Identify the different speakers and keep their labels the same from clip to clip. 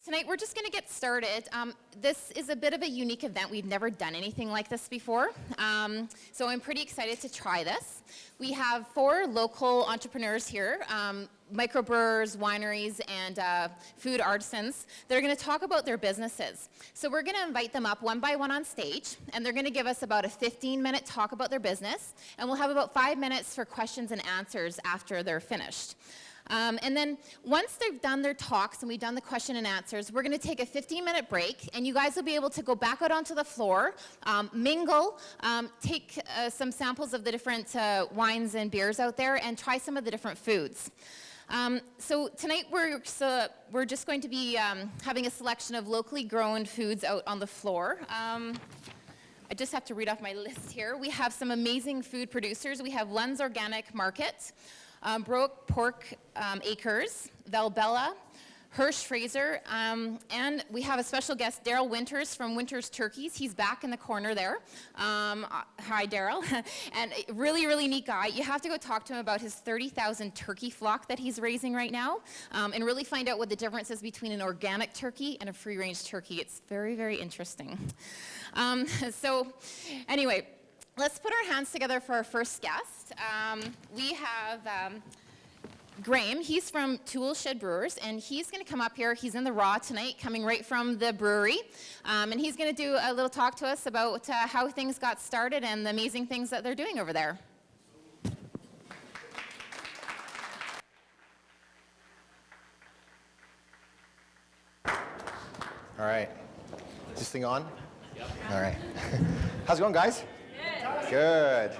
Speaker 1: Tonight we're just going to get started. This is a bit of a unique event. We've never done anything like this before, so I'm pretty excited to try this. We have 4 local entrepreneurs here, microbrewers, wineries, and food artisans that are going to talk about their businesses. So we're going to invite them up one by one on stage, and they're going to give us about a 15-minute talk about their business, and we'll have about 5 minutes for questions and answers after they're finished. And then once they've done their talks and we've done the question and answers, we're going to take a 15-minute break, and you guys will be able to go back out onto the floor, mingle, take some samples of the different wines and beers out there, and try some of the different foods. So tonight we're just going to be having a selection of locally grown foods out on the floor. I just have to read off my list here. We have some amazing food producers. We have Lund's Organic Market, Broke Pork Acres, Valbella, Hirsch Fraser, and we have a special guest, Daryl Winters from Winters Turkeys. He's back in the corner there. Hi, Daryl. And really, really neat guy. You have to go talk to him about his 30,000 turkey flock that he's raising right now, and really find out what the difference is between an organic turkey and a free-range turkey. It's very, very interesting. So anyway, let's put our hands together for our first guest. We have Graham. He's from Tool Shed Brewers, and he's going to come up here. He's in the raw tonight, coming right from the brewery, and he's going to do a little talk to us about how things got started and the amazing things that they're doing over there.
Speaker 2: All right. Is this thing on? Yep. All right. How's it going, guys? Good.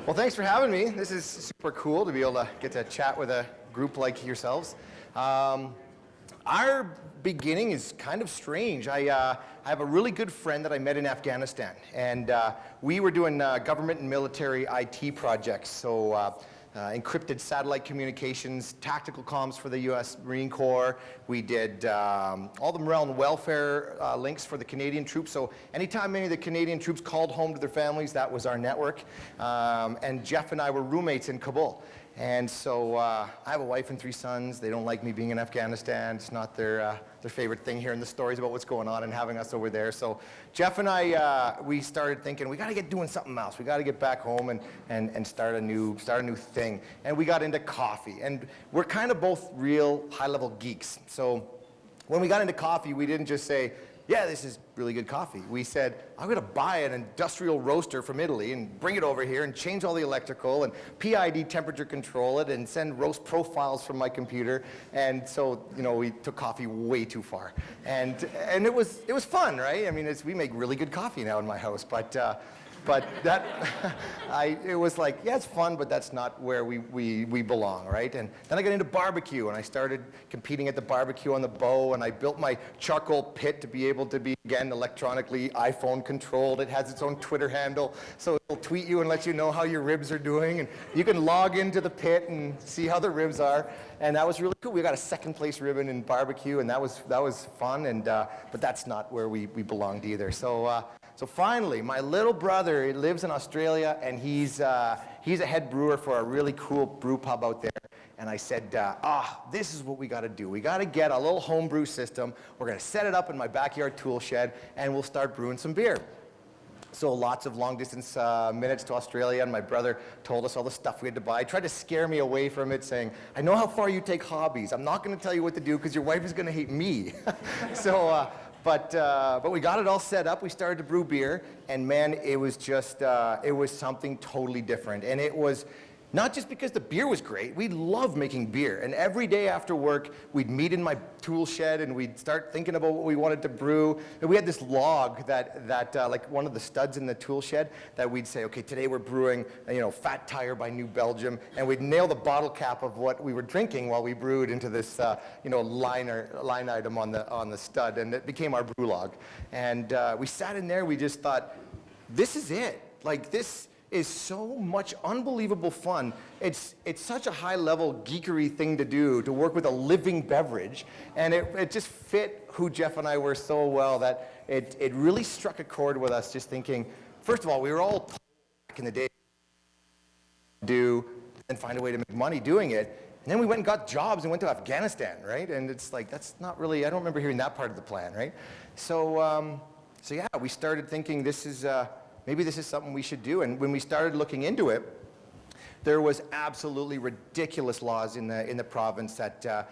Speaker 2: Well, thanks for having me. This is super cool to be able to get to chat with a group like yourselves. Our beginning is kind of strange. I have a really good friend that I met in Afghanistan, and we were doing government and military IT projects. So encrypted satellite communications, tactical comms for the U.S. Marine Corps. We did all the morale and welfare links for the Canadian troops. So anytime any of the Canadian troops called home to their families, that was our network. And Jeff and I were roommates in Kabul. And so I have a wife and 3 sons. They don't like me being in Afghanistan. It's not their favorite thing hearing the stories about what's going on and having us over there. So Jeff and I, we started thinking, we got to get doing something else. We got to get back home and start a new thing. And we got into coffee. And we're kind of both real high-level geeks. So when we got into coffee, we didn't just say, yeah, this is really good coffee. We said, I'm going to buy an industrial roaster from Italy and bring it over here and change all the electrical and PID temperature control it and send roast profiles from my computer. And so, you know, we took coffee way too far. And it was fun, right? I mean, we make really good coffee now in my house, but that, it was like, yeah, it's fun, but that's not where we belong, right? And then I got into barbecue, and I started competing at the barbecue on the bow, and I built my charcoal pit to be able to be, again, electronically iPhone controlled. It has its own Twitter handle, so it'll tweet you and let you know how your ribs are doing, and you can log into the pit and see how the ribs are, and that was really cool. We got a 2nd place ribbon in barbecue, and that was fun, and but that's not where we belonged either. So finally, my little brother lives in Australia, and he's a head brewer for a really cool brew pub out there. And I said, this is what we got to do. We got to get a little home brew system. We're going to set it up in my backyard tool shed, and we'll start brewing some beer. So lots of long-distance minutes to Australia, and my brother told us all the stuff we had to buy. He tried to scare me away from it, saying, I know how far you take hobbies. I'm not going to tell you what to do because your wife is going to hate me. But we got it all set up. We started to brew beer, and man, it was just, it was something totally different. And it was not just because the beer was great. We loved making beer. And every day after work, we'd meet in my tool shed, and we'd start thinking about what we wanted to brew. And we had this log that like one of the studs in the tool shed, that we'd say, okay, today we're brewing, Fat Tire by New Belgium. And we'd nail the bottle cap of what we were drinking while we brewed into this, line item on the stud. And it became our brew log. And we sat in there, we just thought, this is it. Like, this is so much unbelievable fun. It's such a high-level geekery thing to do, to work with a living beverage, and it just fit who Jeff and I were so well that it really struck a chord with us, just thinking, first of all, we were all told back in the day do and find a way to make money doing it, And then we went and got jobs and went to Afghanistan, right? And it's like, that's not really, I don't remember hearing that part of the plan, right? So, yeah, we started thinking maybe this is something we should do. And when we started looking into it, there was absolutely ridiculous laws in the province that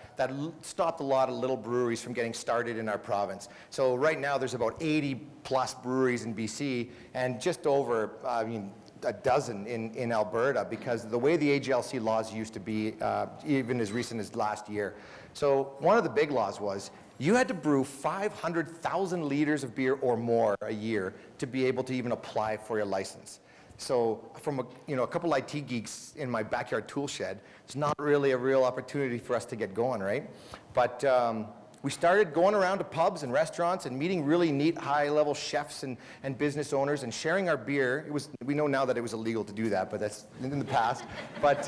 Speaker 2: stopped a lot of little breweries from getting started in our province. So right now there's about 80 plus breweries in BC and just over, a dozen in Alberta, because the way the AGLC laws used to be, even as recent as last year. So one of the big laws was you had to brew 500,000 liters of beer or more a year to be able to even apply for your license. So from a couple IT geeks in my backyard tool shed, it's not really a real opportunity for us to get going, right? But we started going around to pubs and restaurants and meeting really neat high-level chefs and business owners and sharing our beer. We know now that it was illegal to do that, but that's in the past. But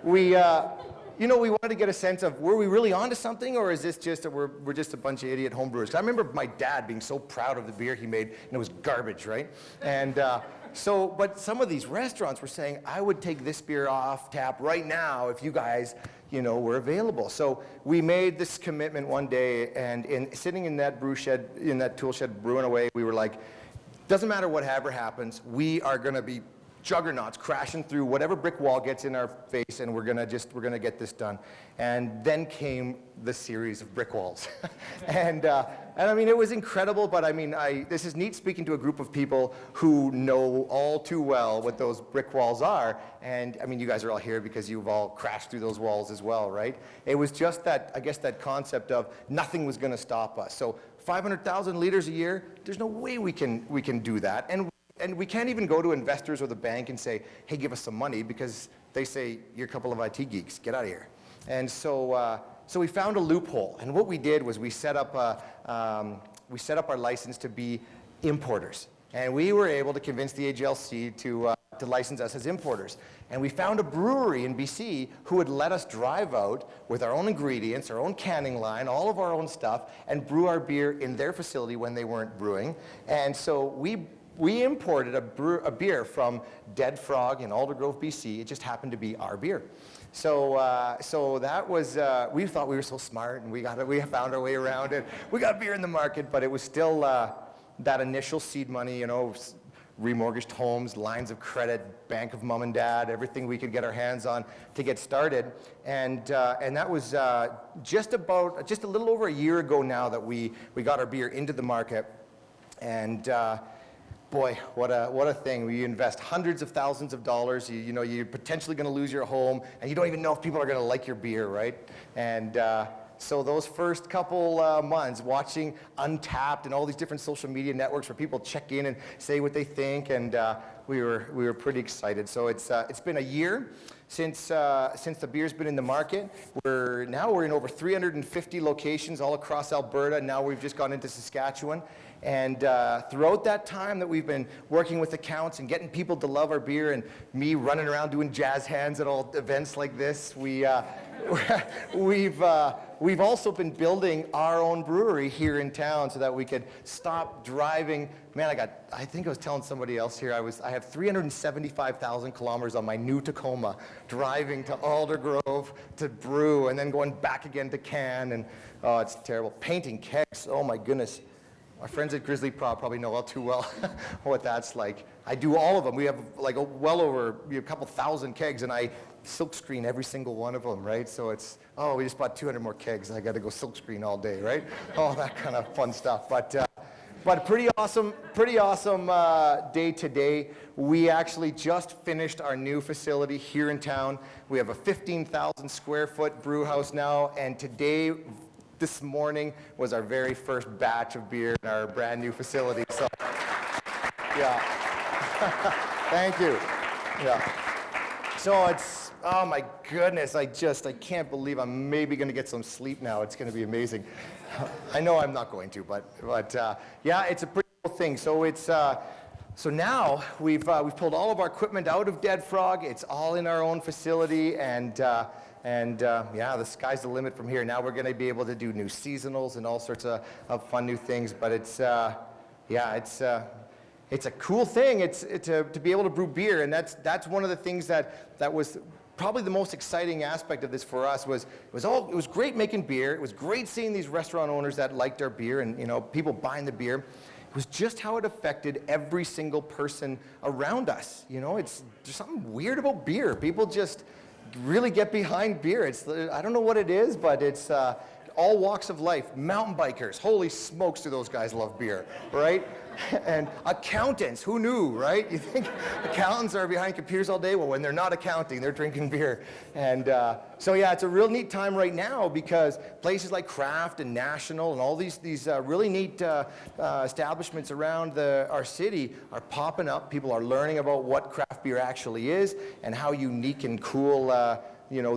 Speaker 2: we wanted to get a sense of, were we really onto something, or is this just we're just a bunch of idiot homebrewers? I remember my dad being so proud of the beer he made, and it was garbage, right? And but some of these restaurants were saying, I would take this beer off tap right now if you guys, were available. So we made this commitment one day, and sitting in that tool shed brewing away, we were like, doesn't matter whatever happens, we are going to be juggernauts crashing through whatever brick wall gets in our face, and we're gonna get this done. And then came the series of brick walls. and I mean, it was incredible, but I mean, this is neat speaking to a group of people who know all too well what those brick walls are. And I mean, you guys are all here because you've all crashed through those walls as well, right? It was just that, I guess, that concept of nothing was gonna stop us. So 500,000 liters a year, there's no way we can do that. And we can't even go to investors or the bank and say, hey, give us some money, because they say, you're a couple of IT geeks, get out of here. And so we found a loophole. And what we did was we set up our license to be importers. And we were able to convince the AGLC to license us as importers. And we found a brewery in BC who would let us drive out with our own ingredients, our own canning line, all of our own stuff, and brew our beer in their facility when they weren't brewing. And so we imported a beer from Dead Frog in Aldergrove, BC. It just happened to be our beer. So that was, we thought we were so smart, and we found our way around it. We got beer in the market, but it was still that initial seed money, remortgaged homes, lines of credit, bank of mom and dad, everything we could get our hands on to get started. And that was just a little over a year ago now that we got our beer into the market. And boy, what a thing. You invest hundreds of thousands of dollars. You're potentially going to lose your home, and you don't even know if people are going to like your beer, right? And so those first couple months, watching Untapped and all these different social media networks where people check in and say what they think, and we were pretty excited. So it's been a year since the beer's been in the market. We're in over 350 locations all across Alberta. Now we've just gone into Saskatchewan. And throughout that time that we've been working with accounts and getting people to love our beer, and me running around doing jazz hands at all events like this, we've also been building our own brewery here in town so that we could stop driving. Man, I think I was telling somebody else here, I have 375,000 kilometers on my new Tacoma, driving to Aldergrove to brew, and then going back again to can, and oh, it's terrible. Painting kegs, oh my goodness. My friends at Grizzly probably know all too well what that's like. I do all of them. We have like well over a couple thousand kegs, and I silkscreen every single one of them, right? So it's, we just bought 200 more kegs, and I got to go silkscreen all day, right? All that kind of fun stuff. But pretty awesome day today. We actually just finished our new facility here in town. We have a 15,000 square foot brew house now, and this morning was our very first batch of beer in our brand new facility. So, yeah. Thank you. Yeah. So it's, oh my goodness, I can't believe I'm maybe going to get some sleep now. It's going to be amazing. I know I'm not going to, but yeah, it's a pretty cool thing. So it's, so now we've pulled all of our equipment out of Dead Frog. It's all in our own facility, and yeah, the sky's the limit from here. Now we're going to be able to do new seasonals and all sorts of fun new things. But it's a cool thing. It's to be able to brew beer, and that's one of the things that was probably the most exciting aspect of this for us was it was great making beer. It was great seeing these restaurant owners that liked our beer and people buying the beer. It was just how it affected every single person around us. It's there's something weird about beer. People just really get behind beer. I don't know what it is, but it's all walks of life. Mountain bikers, holy smokes, do those guys love beer, right? And accountants, who knew, right? You think accountants are behind computers all day? Well, when they're not accounting, they're drinking beer. And so yeah, it's a real neat time right now because places like Craft and National and all these really neat establishments around our city are popping up. People are learning about what craft beer actually is and how unique and cool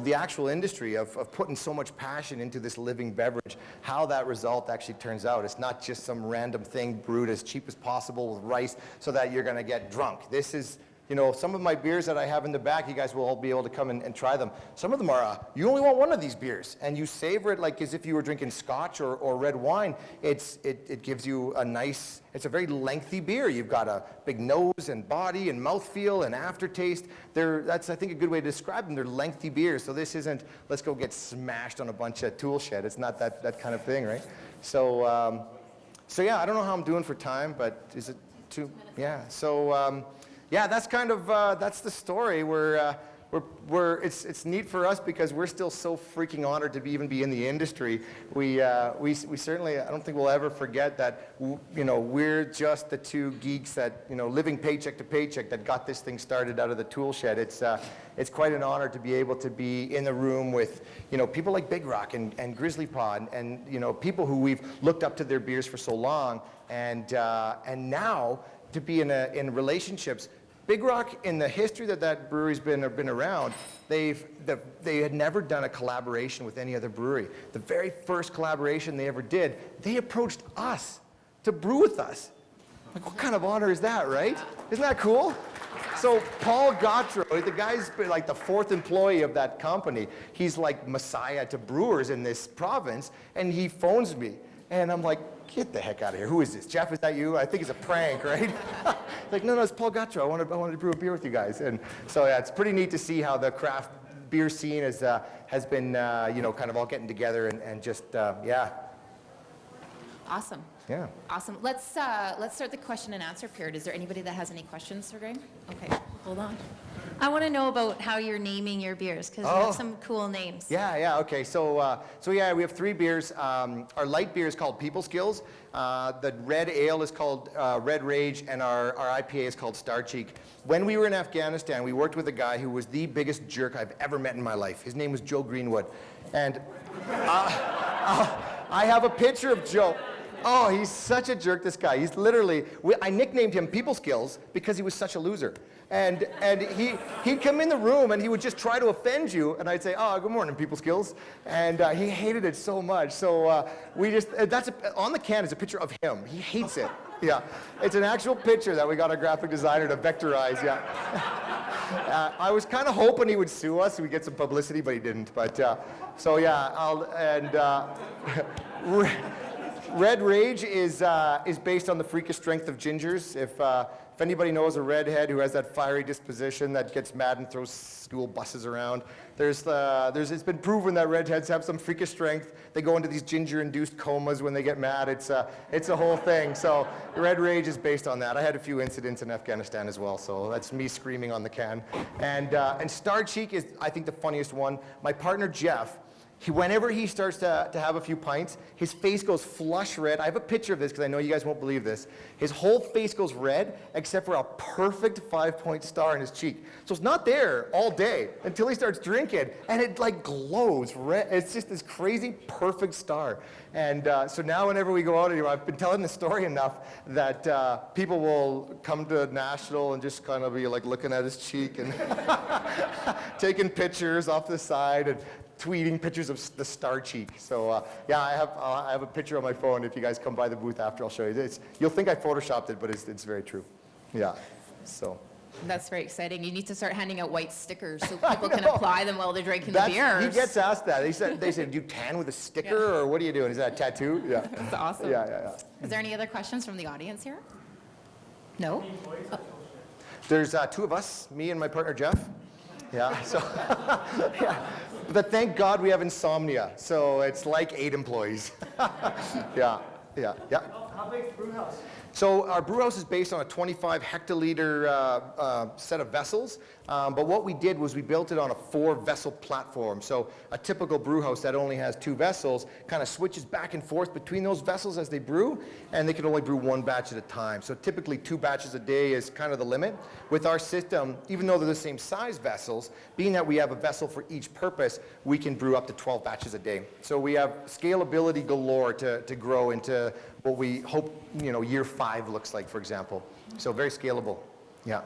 Speaker 2: the actual industry of putting so much passion into this living beverage, how that result actually turns out. It's not just some random thing brewed as cheap as possible with rice so that you're going to get drunk. This is, some of my beers that I have in the back, you guys will all be able to come and try them. Some of them are, you only want one of these beers, and you savor it like as if you were drinking scotch or red wine. It gives you it's a very lengthy beer. You've got a big nose and body and mouthfeel and aftertaste. That's, I think, a good way to describe them. They're lengthy beers, so this isn't, let's go get smashed on a bunch of tool shed. It's not that kind of thing, right? So yeah, I don't know how I'm doing for time, but is it 2 minutes? Yeah, so yeah, that's kind of, that's the story. It's neat for us because we're still so freaking honored to even be in the industry. We certainly, I don't think we'll ever forget that, we're just the two geeks that, living paycheck to paycheck that got this thing started out of the tool shed. It's quite an honor to be able to be in the room with, people like Big Rock and Grizzly Paw and people who we've looked up to their beers for so long and now to be in relationships. Big Rock, in the history that brewery's been around, they had never done a collaboration with any other brewery. The very first collaboration they ever did, they approached us to brew with us. Like, what kind of honor is that, right? Isn't that cool? So Paul Gautreau, the guy's like the fourth employee of that company. He's like messiah to brewers in this province, and he phones me, and I'm like, get the heck out of here. Who is this? Jeff, is that you? I think it's a prank, right? Like, no, it's Paul Gautreau. I wanted to brew a beer with you guys. And so, yeah, it's pretty neat to see how the craft beer scene has been, kind of all getting together and just, yeah.
Speaker 1: Awesome.
Speaker 2: Yeah.
Speaker 1: Awesome. Let's start the question and answer period. Is there anybody that has any questions for Greg? Okay, hold on.
Speaker 3: I want to know about how you're naming your beers, because you have some cool names.
Speaker 2: Yeah, okay. So yeah, we have 3 beers. Our light beer is called People Skills. The red ale is called Red Rage, and our IPA is called Star Cheek. When we were in Afghanistan, we worked with a guy who was the biggest jerk I've ever met in my life. His name was Joe Greenwood. And I have a picture of Joe. Oh, he's such a jerk, this guy. He's literally, I nicknamed him People Skills because he was such a loser. And he'd come in the room and he would just try to offend you, and I'd say, oh, good morning, People Skills. And he hated it so much. So on the can is a picture of him. He hates it. Yeah, it's an actual picture that we got a graphic designer to vectorize, yeah. I was kind of hoping he would sue us so we get some publicity, but he didn't. But, so yeah, Red Rage is based on the freakish strength of gingers. If anybody knows a redhead who has that fiery disposition that gets mad and throws school buses around, it's been proven that redheads have some freakish strength. They go into these ginger-induced comas when they get mad. It's a whole thing. So Red Rage is based on that. I had a few incidents in Afghanistan as well, so that's me screaming on the can. And Star Cheek is, I think, the funniest one. My partner Jeff, whenever he starts to have a few pints, his face goes flush red. I have a picture of this because I know you guys won't believe this. His whole face goes red except for a perfect 5-point star in his cheek. So it's not there all day until he starts drinking, and it like glows red. It's just this crazy perfect star. And so now whenever we go out anywhere, I've been telling the story enough that people will come to National and just kind of be like looking at his cheek and taking pictures off the side and tweeting pictures of the Star Cheek. So yeah, I have a picture on my phone. If you guys come by the booth after, I'll show you this. You'll think I photoshopped it, but it's very true. Yeah, so.
Speaker 1: That's very exciting. You need to start handing out white stickers so people can apply them while they're drinking the beers.
Speaker 2: He gets asked that. They said, do you tan with a sticker, or what are you doing? Is that a tattoo? Yeah.
Speaker 1: That's awesome.
Speaker 2: Yeah.
Speaker 1: Is there any other questions from the audience here? No?
Speaker 2: There's 2 of us, me and my partner Jeff. Yeah, so, yeah. But thank God we have insomnia, so it's like 8 employees. Yeah.
Speaker 4: How big's the brew house?
Speaker 2: So our brew house is based on a 25 hectoliter set of vessels, but what we did was we built it on a 4-vessel platform. So a typical brew house that only has 2 vessels kind of switches back and forth between those vessels as they brew, and they can only brew 1 batch at a time. So typically 2 batches a day is kind of the limit. With our system, even though they're the same size vessels, being that we have a vessel for each purpose, we can brew up to 12 batches a day. So we have scalability galore to grow into what we hope, year 5 looks like, for example. So very scalable. Yeah.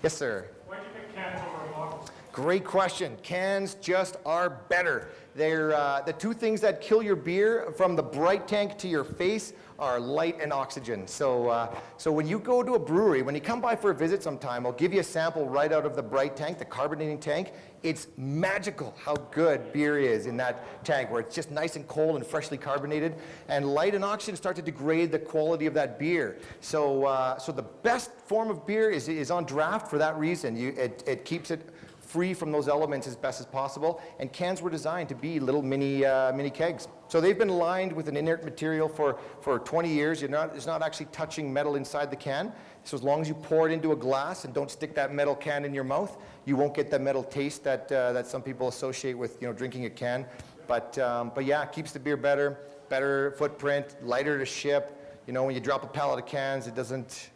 Speaker 2: Yes, sir.
Speaker 4: Why'd you pick cans over a bottle?
Speaker 2: Great question. Cans just are better. They're the 2 things that kill your beer from the bright tank to your face are light and oxygen. So when you go to a brewery, when you come by for a visit sometime, I'll give you a sample right out of the bright tank, the carbonating tank. It's magical how good beer is in that tank, where it's just nice and cold and freshly carbonated. And light and oxygen start to degrade the quality of that beer. So the best form of beer is on draft for that reason. It keeps it free from those elements as best as possible, and cans were designed to be little mini kegs. So they've been lined with an inert material for 20 years. It's not actually touching metal inside the can. So as long as you pour it into a glass and don't stick that metal can in your mouth, you won't get that metal taste that some people associate with drinking a can. But yeah, it keeps the beer better footprint, lighter to ship. When you drop a pallet of cans, it doesn't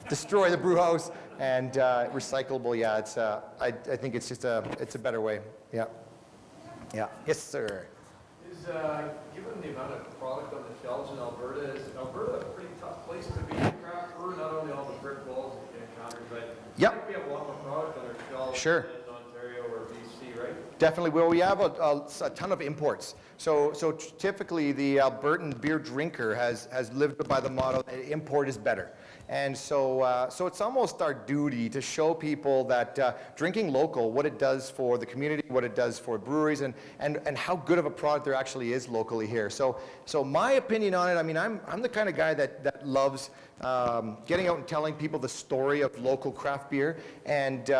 Speaker 2: destroy the brew house, and recyclable. Yeah, it's I think it's just it's a better way. Yeah. Yes, sir.
Speaker 5: Given the amount of product on the shelves in Alberta, is Alberta a pretty tough place to be a craft brewer? Not only all the brick walls that you encounter, but
Speaker 2: Yep.
Speaker 5: we have a lot more product on our shelves
Speaker 2: Sure.
Speaker 5: than in Ontario or BC, right?
Speaker 2: Definitely. Well, we have a ton of imports. So typically the Albertan beer drinker has lived by the motto, import is better. And so it's almost our duty to show people that drinking local, what it does for the community, what it does for breweries, and how good of a product there actually is locally here. So my opinion on it, I mean, I'm the kind of guy that loves getting out and telling people the story of local craft beer, and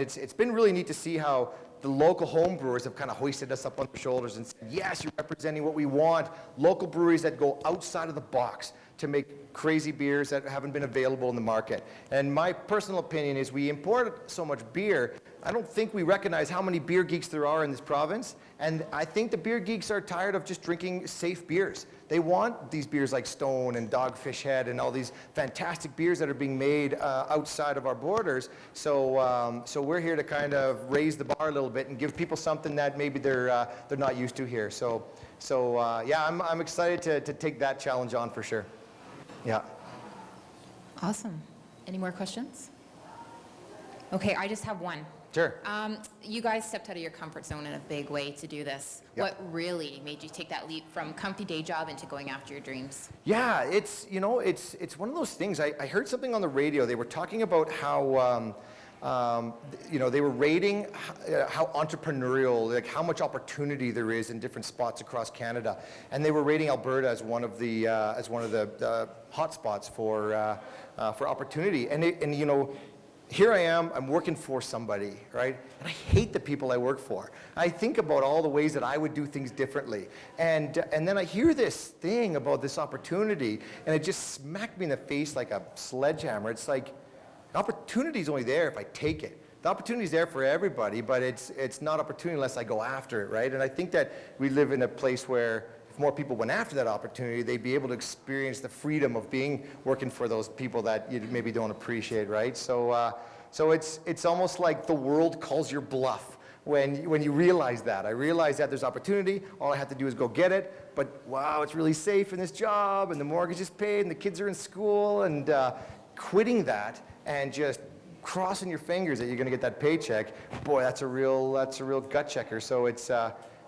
Speaker 2: it's been really neat to see how the local home brewers have kind of hoisted us up on their shoulders and said, yes, you're representing what we want. Local breweries that go outside of the box to make crazy beers that haven't been available in the market. And my personal opinion is we import so much beer, I don't think we recognize how many beer geeks there are in this province. And I think the beer geeks are tired of just drinking safe beers. They want these beers like Stone and Dogfish Head and all these fantastic beers that are being made outside of our borders. So we're here to kind of raise the bar a little bit and give people something that maybe they're not used to here. So yeah, I'm excited to take that challenge on for sure. Yeah.
Speaker 1: Awesome. Any more questions? Okay, I just have one.
Speaker 2: Sure.
Speaker 1: You guys stepped out of your comfort zone in a big way to do this.
Speaker 2: Yep.
Speaker 1: What really made you take that leap from comfy day job into going after your dreams?
Speaker 2: Yeah, it's one of those things. I heard something on the radio. They were talking about how they were rating how entrepreneurial, like how much opportunity there is in different spots across Canada, and they were rating Alberta as one of the hot spots for opportunity. And here I am, I'm working for somebody, right? And I hate the people I work for. I think about all the ways that I would do things differently. And then I hear this thing about this opportunity, and it just smacked me in the face like a sledgehammer. It's like, the opportunity's only there if I take it. The opportunity's there for everybody, but it's not opportunity unless I go after it, right? And I think that we live in a place where if more people went after that opportunity, they'd be able to experience the freedom of working for those people that you maybe don't appreciate, right? So it's almost like the world calls your bluff when you realize that. I realize that there's opportunity. All I have to do is go get it. But wow, it's really safe in this job, and the mortgage is paid, and the kids are in school, and quitting that and just crossing your fingers that you're going to get that paycheck, boy, that's a real gut checker. So it's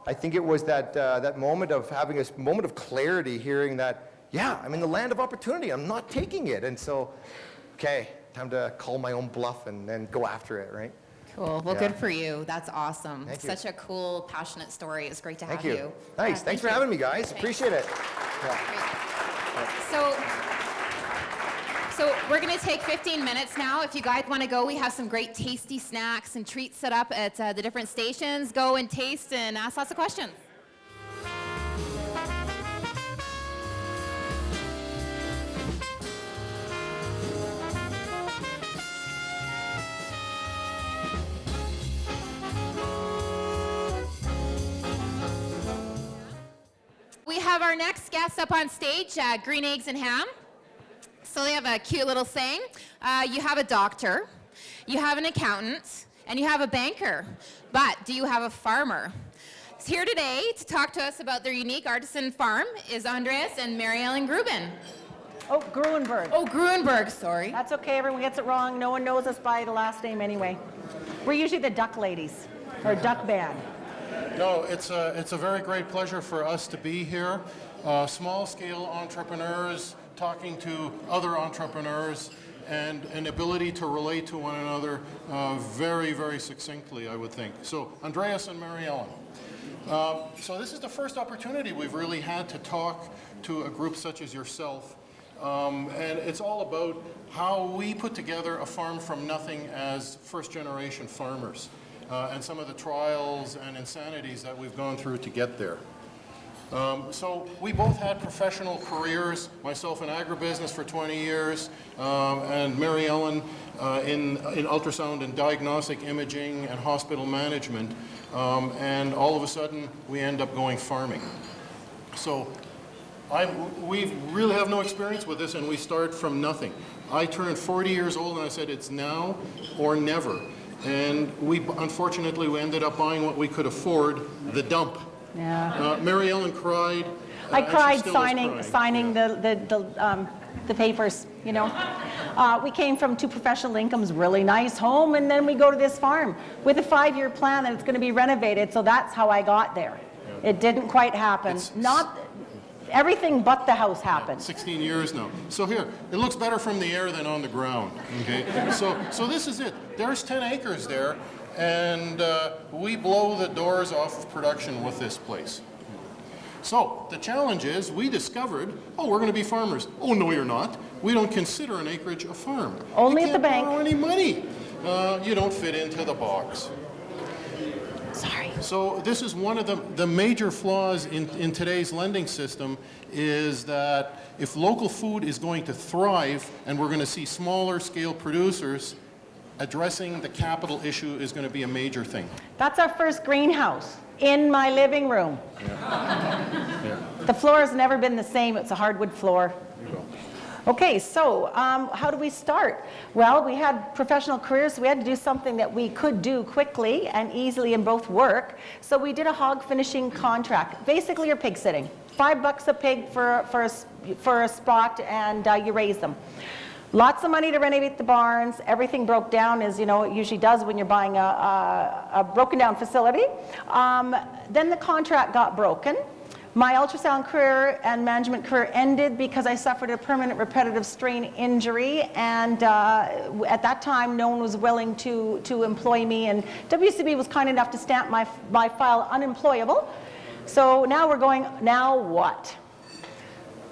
Speaker 2: I think it was that moment of having a moment of clarity, hearing that, yeah, I'm in the land of opportunity. I'm not taking it. And so, okay, time to call my own bluff and then go after it, right?
Speaker 1: Cool. Well,
Speaker 2: Yeah.
Speaker 1: good for you. That's awesome.
Speaker 2: Thank you.
Speaker 1: Such a cool, passionate story. It's great to have
Speaker 2: Thank you.
Speaker 1: you.
Speaker 2: Nice.
Speaker 1: Yeah,
Speaker 2: Thanks for
Speaker 1: thank you.
Speaker 2: having me, guys.
Speaker 1: Thanks.
Speaker 2: Appreciate it. Yeah.
Speaker 1: Great. So we're going to take 15 minutes now. If you guys want to go, we have some great tasty snacks and treats set up at the different stations. Go and taste and ask lots of questions. We have our next guest up on stage, Green Eggs and Ham. So they have a cute little saying. You have a doctor, you have an accountant, and you have a banker. But do you have a farmer? Here today to talk to us about their unique artisan farm is Andreas and Mary-Ellen Gruben.
Speaker 6: Oh, Greuneberg.
Speaker 1: Oh, Greuneberg, sorry.
Speaker 6: That's okay, everyone gets it wrong. No one knows us by the last name anyway. We're usually the duck ladies, or duck band.
Speaker 7: No, it's a very great pleasure for us to be here. Small-scale entrepreneurs talking to other entrepreneurs and an ability to relate to one another very, very succinctly, I would think. So, Andreas and Mary-Ellen. So this is the first opportunity we've really had to talk to a group such as yourself. And it's all about how we put together a farm from nothing as first-generation farmers. And some of the trials and insanities that we've gone through to get there. So we both had professional careers, myself in agribusiness for 20 years, and Mary Ellen in ultrasound and diagnostic imaging and hospital management, and all of a sudden we end up going farming. So we really have no experience with this, and we start from nothing. I turned 40 years old and I said it's now or never. And unfortunately, we ended up buying what we could afford, the dump.
Speaker 6: Yeah.
Speaker 7: Mary Ellen cried.
Speaker 6: I
Speaker 7: and she
Speaker 6: cried
Speaker 7: still is
Speaker 6: signing
Speaker 7: crying.
Speaker 6: the papers, you know. We came from two professional incomes, really nice home, and then we go to this farm with a 5-year plan that it's going to be renovated. So that's how I got there. Yeah. It didn't quite happen. Everything but the house happened.
Speaker 7: 16 years now. So here, it looks better from the air than on the ground. Okay. So this is it. There's 10 acres there, and we blow the doors off of production with this place. So the challenge is, we discovered, oh, we're going to be farmers. Oh, no, you're not. We don't consider an acreage a farm.
Speaker 6: Only at the bank.
Speaker 7: You can't borrow any money. You don't fit into the box.
Speaker 6: Sorry.
Speaker 7: So this is one of the major flaws in today's lending system, is that if local food is going to thrive and we're going to see smaller scale producers, addressing the capital issue is going to be a major thing.
Speaker 6: That's our first greenhouse in my living room.
Speaker 7: Yeah.
Speaker 6: The floor has never been the same. It's a hardwood floor. Okay, so how do we start? Well, we had professional careers, so we had to do something that we could do quickly and easily and both work. So we did a hog finishing contract. Basically, you're pig sitting. $5 a pig for a spot, and you raise them. Lots of money to renovate the barns. Everything broke down, as you know it usually does when you're buying a broken down facility. Then the contract got broken. My ultrasound career and management career ended because I suffered a permanent repetitive strain injury, and at that time no one was willing to employ me, and WCB was kind enough to stamp my file unemployable. So now we're going, now what?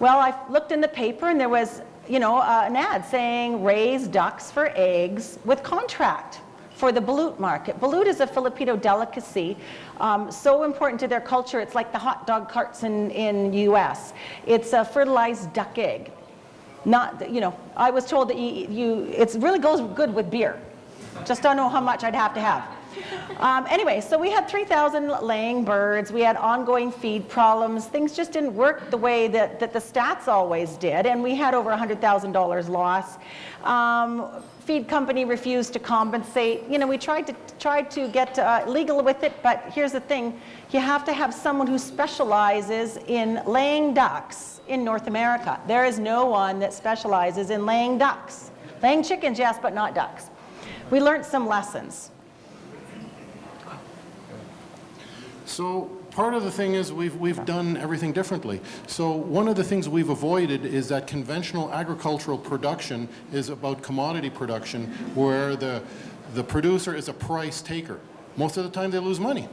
Speaker 6: Well, I looked in the paper and there was, you know, an ad saying raise ducks for eggs with contract for the balut market. Balut is a Filipino delicacy, so important to their culture. It's like the hot dog carts in US. It's a fertilized duck egg. Not, you know, I was told that it really goes good with beer. Just don't know how much I'd have to have. Anyway, so we had 3,000 laying birds. We had ongoing feed problems. Things just didn't work the way that the stats always did, and we had over $100,000 loss. Feed company refused to compensate. You know, we tried to get legal with it, but here's the thing. You have to have someone who specializes in laying ducks in North America. There is no one that specializes in laying ducks. Laying chickens, yes, but not ducks. We learned some lessons.
Speaker 7: So part of the thing is we've done everything differently. So one of the things we've avoided is that conventional agricultural production is about commodity production, where the producer is a price taker. Most of the time they lose money.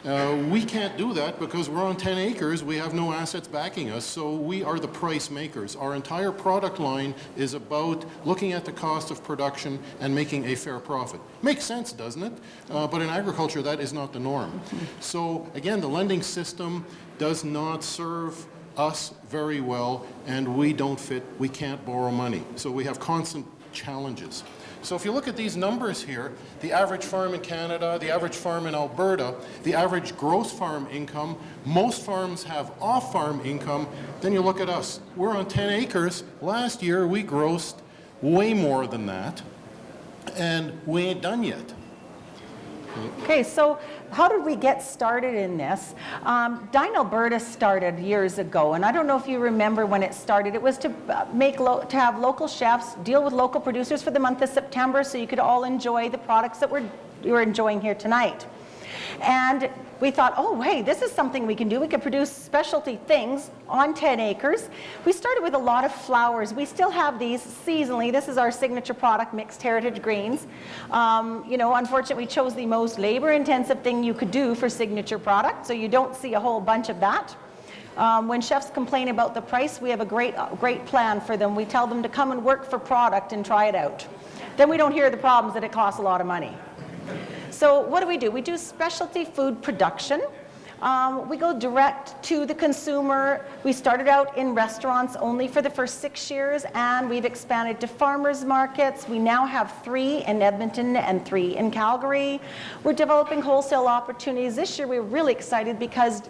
Speaker 7: We can't do that because we're on 10 acres, we have no assets backing us, so we are the price makers. Our entire product line is about looking at the cost of production and making a fair profit. Makes sense, doesn't it? But in agriculture, that is not the norm. So again, the lending system does not serve us very well, and we don't fit, we can't borrow money. So we have constant challenges. So if you look at these numbers here, the average farm in Canada, the average farm in Alberta, the average gross farm income, most farms have off-farm income, then you look at us. We're on 10 acres. Last year we grossed way more than that, and we ain't done yet.
Speaker 6: Okay, so how did we get started in this? Dine Alberta started years ago, and I don't know if you remember when it started. It was to have local chefs deal with local producers for the month of September, so you could all enjoy the products that you're enjoying here tonight. And we thought, oh, hey, this is something we can do. We can produce specialty things on 10 acres. We started with a lot of flowers. We still have these seasonally. This is our signature product, mixed heritage greens. You know, unfortunately, we chose the most labor-intensive thing you could do for signature product, so you don't see a whole bunch of that. When chefs complain about the price, we have a great plan for them. We tell them to come and work for product and try it out. Then we don't hear the problems that it costs a lot of money. So what do? We do specialty food production. We go direct to the consumer. We started out in restaurants only for the first 6 years, and we've expanded to farmers markets. We now have 3 in Edmonton and 3 in Calgary. We're developing wholesale opportunities. This year we're really excited because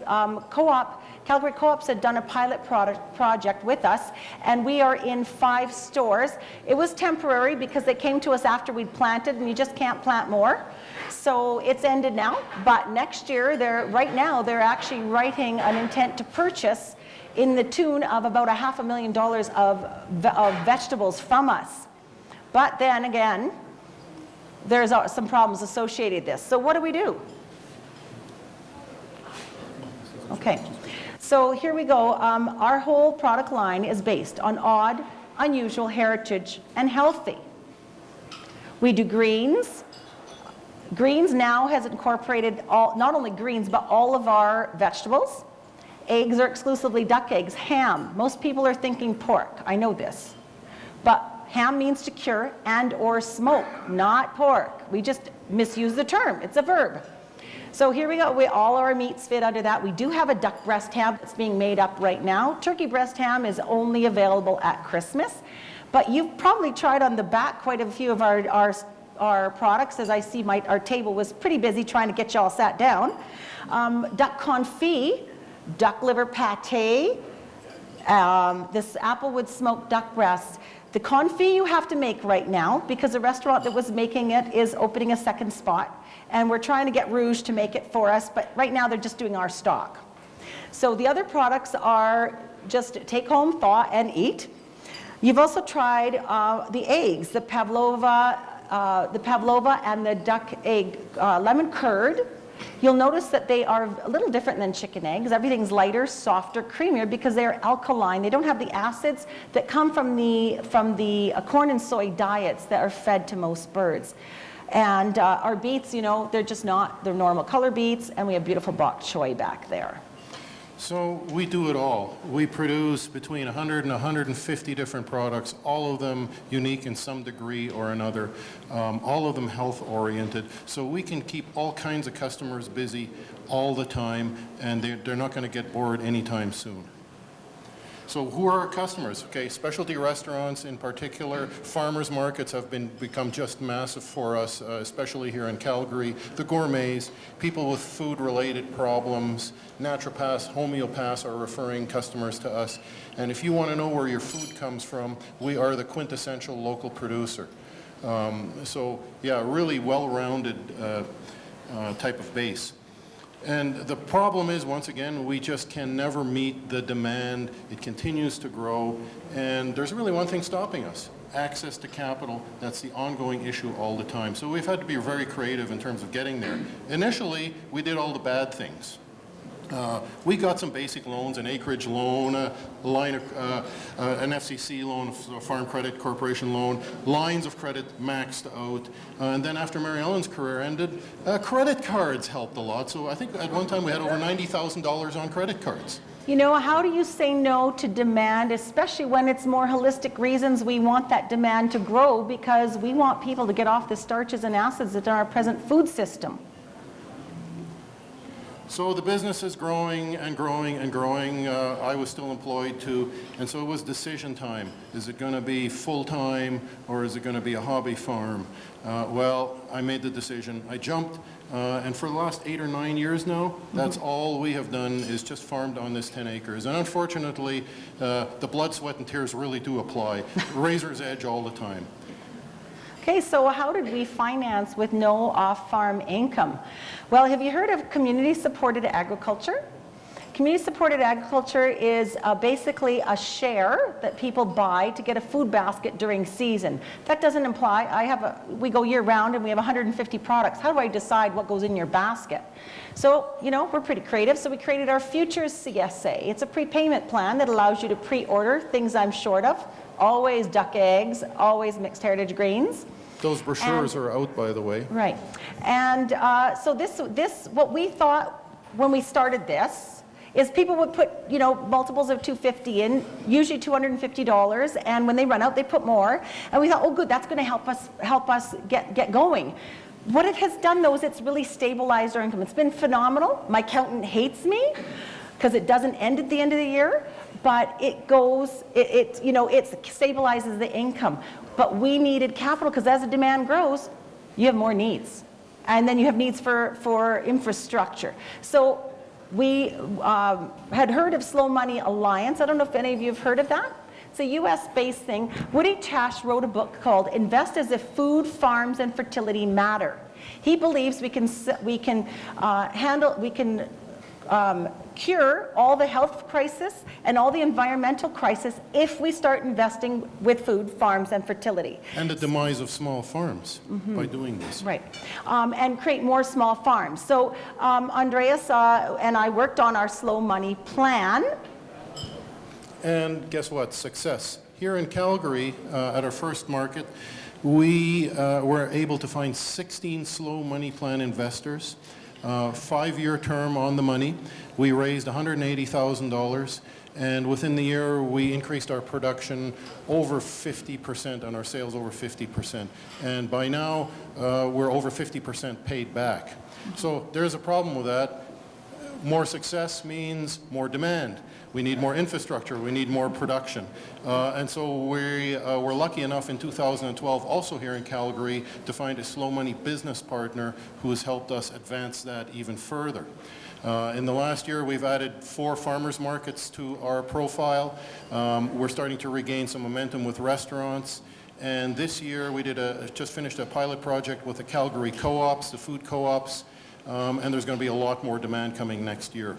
Speaker 6: Calgary Co-ops had done a pilot project with us, and we are in 5 stores. It was temporary because they came to us after we'd planted, and you just can't plant more. So it's ended now, but next year, right now, they're actually writing an intent to purchase in the tune of about $500,000 of vegetables from us. But then again, there's some problems associated with this. So what do? Okay. So here we go. Our whole product line is based on odd, unusual, heritage, and healthy. We do greens. Greens now has incorporated not only greens, but all of our vegetables. Eggs are exclusively duck eggs. Ham. Most people are thinking pork. I know this. But ham means to cure and or smoke, not pork. We just misuse the term. It's a verb. So here we go. All our meats fit under that. We do have a duck breast ham that's being made up right now. Turkey breast ham is only available at Christmas. But you've probably tried on the back quite a few of our products. As I see, our table was pretty busy trying to get you all sat down. Duck confit, duck liver pate, this applewood smoked duck breast. The confit you have to make right now because the restaurant that was making it is opening a second spot. And we're trying to get Rouge to make it for us, but right now they're just doing our stock. So the other products are just take home, thaw, and eat. You've also tried the eggs, the pavlova and the duck egg lemon curd. You'll notice that they are a little different than chicken eggs. Everything's lighter, softer, creamier because they're alkaline. They don't have the acids that come from the corn and soy diets that are fed to most birds. And our beets, you know, they're just not, they're normal color beets, and we have beautiful bok choy back there.
Speaker 7: So we do it all. We produce between 100 and 150 different products, all of them unique in some degree or another, all of them health-oriented. So we can keep all kinds of customers busy all the time, and they're not going to get bored anytime soon. So who are our customers? Okay, specialty restaurants in particular, farmers markets have become just massive for us, especially here in Calgary. The gourmets, people with food-related problems, naturopaths, homeopaths are referring customers to us. And if you want to know where your food comes from, we are the quintessential local producer. So yeah, really well-rounded type of base. And the problem is, once again, we just can never meet the demand. It continues to grow, and there's really one thing stopping us: access to capital. That's the ongoing issue all the time. So we've had to be very creative in terms of getting there. Initially, we did all the bad things. We got some basic loans, an acreage loan, a line of, an FCC loan, a Farm Credit Corporation loan, lines of credit maxed out. And then after Mary Ellen's career ended, credit cards helped a lot. So I think at one time we had over $90,000 on credit cards.
Speaker 6: You know, how do you say no to demand, especially when it's more holistic reasons we want that demand to grow because we want people to get off the starches and acids that are our present food system?
Speaker 7: So the business is growing and growing and growing. I was still employed too, and so it was decision time. Is it going to be full-time or is it going to be a hobby farm? Well, I made the decision. I jumped, and for the last 8 or 9 years now, that's all we have done is just farmed on this 10 acres. And unfortunately, the blood, sweat, and tears really do apply. Razor's edge all the time.
Speaker 6: Okay, so how did we finance with no off-farm income? Well, have you heard of community-supported agriculture? Community-supported agriculture is basically a share that people buy to get a food basket during season. That doesn't imply, we go year-round and we have 150 products. How do I decide what goes in your basket? So, you know, we're pretty creative, so we created our Futures CSA. It's a prepayment plan that allows you to pre-order things I'm short of, always duck eggs, always mixed heritage greens.
Speaker 7: Those brochures are out, by the way.
Speaker 6: Right. And so this, what we thought when we started this, is people would put, you know, multiples of 250 in, usually $250, and when they run out, they put more. And we thought, oh, good, that's going to help us get going. What it has done, though, is it's really stabilized our income. It's been phenomenal. My accountant hates me because it doesn't end at the end of the year, but it goes, it stabilizes the income. But we needed capital because as the demand grows, you have more needs. And then you have needs for infrastructure. So we had heard of Slow Money Alliance. I don't know if any of you have heard of that. It's a US-based thing. Woody Tash wrote a book called Invest as if Food, Farms, and Fertility Matter. He believes we can cure all the health crisis and all the environmental crisis if we start investing with food, farms, and fertility.
Speaker 7: And the demise of small farms by doing this.
Speaker 6: Right. And create more small farms. So Andreas and I worked on our slow money plan.
Speaker 7: And guess what? Success. Here in Calgary, at our first market, we were able to find 16 slow money plan investors. 5-year term on the money. We raised $180,000, and within the year we increased our production over 50% and our sales over 50%. And by now we're over 50% paid back. So there's a problem with that. More success means more demand. We need more infrastructure, we need more production. And so we were lucky enough in 2012, also here in Calgary, to find a slow money business partner who has helped us advance that even further. In the last year, we've added 4 farmers markets to our profile. We're starting to regain some momentum with restaurants. And this year, we just finished a pilot project with the Calgary co-ops, the food co-ops, and there's going to be a lot more demand coming next year.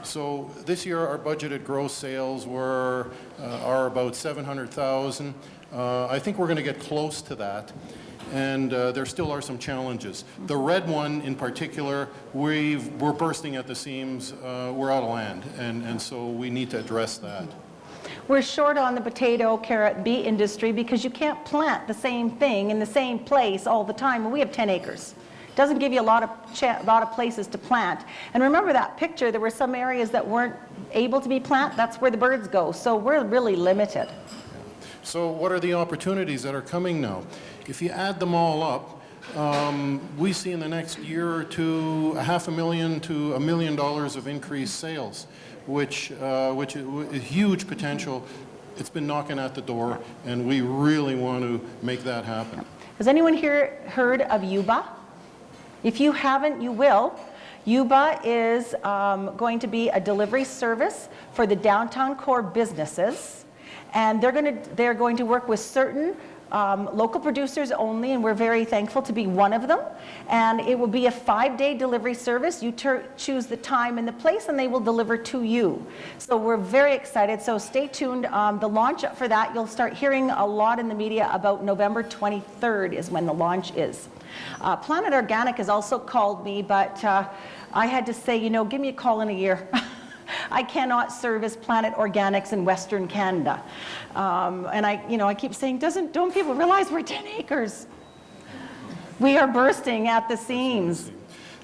Speaker 7: So this year, our budgeted gross sales are about $700,000. I think we're going to get close to that, and there still are some challenges. The red one in particular, we're bursting at the seams. We're out of land, and so we need to address that.
Speaker 6: We're short on the potato, carrot, beet industry because you can't plant the same thing in the same place all the time. We have 10 acres. Doesn't give you a lot of places to plant. And remember that picture, there were some areas that weren't able to be planted. That's where the birds go. So we're really limited.
Speaker 7: So what are the opportunities that are coming now? If you add them all up, we see in the next year or two $500,000 to $1 million of increased sales, which is huge potential. It's been knocking at the door, and we really want to make that happen.
Speaker 6: Has anyone here heard of Yuba? If you haven't, you will. Yuba is going to be a delivery service for the downtown core businesses, and they're going to work with certain local producers only, and we're very thankful to be one of them. And it will be a 5-day delivery service. You choose the time and the place, and they will deliver to you. So we're very excited. So stay tuned. The launch for that, you'll start hearing a lot in the media about November 23rd is when the launch is. Planet Organic has also called me, but I had to say, give me a call in a year. I cannot service Planet Organics in Western Canada. And I keep saying, don't people realize we're 10 acres? We are bursting at the seams.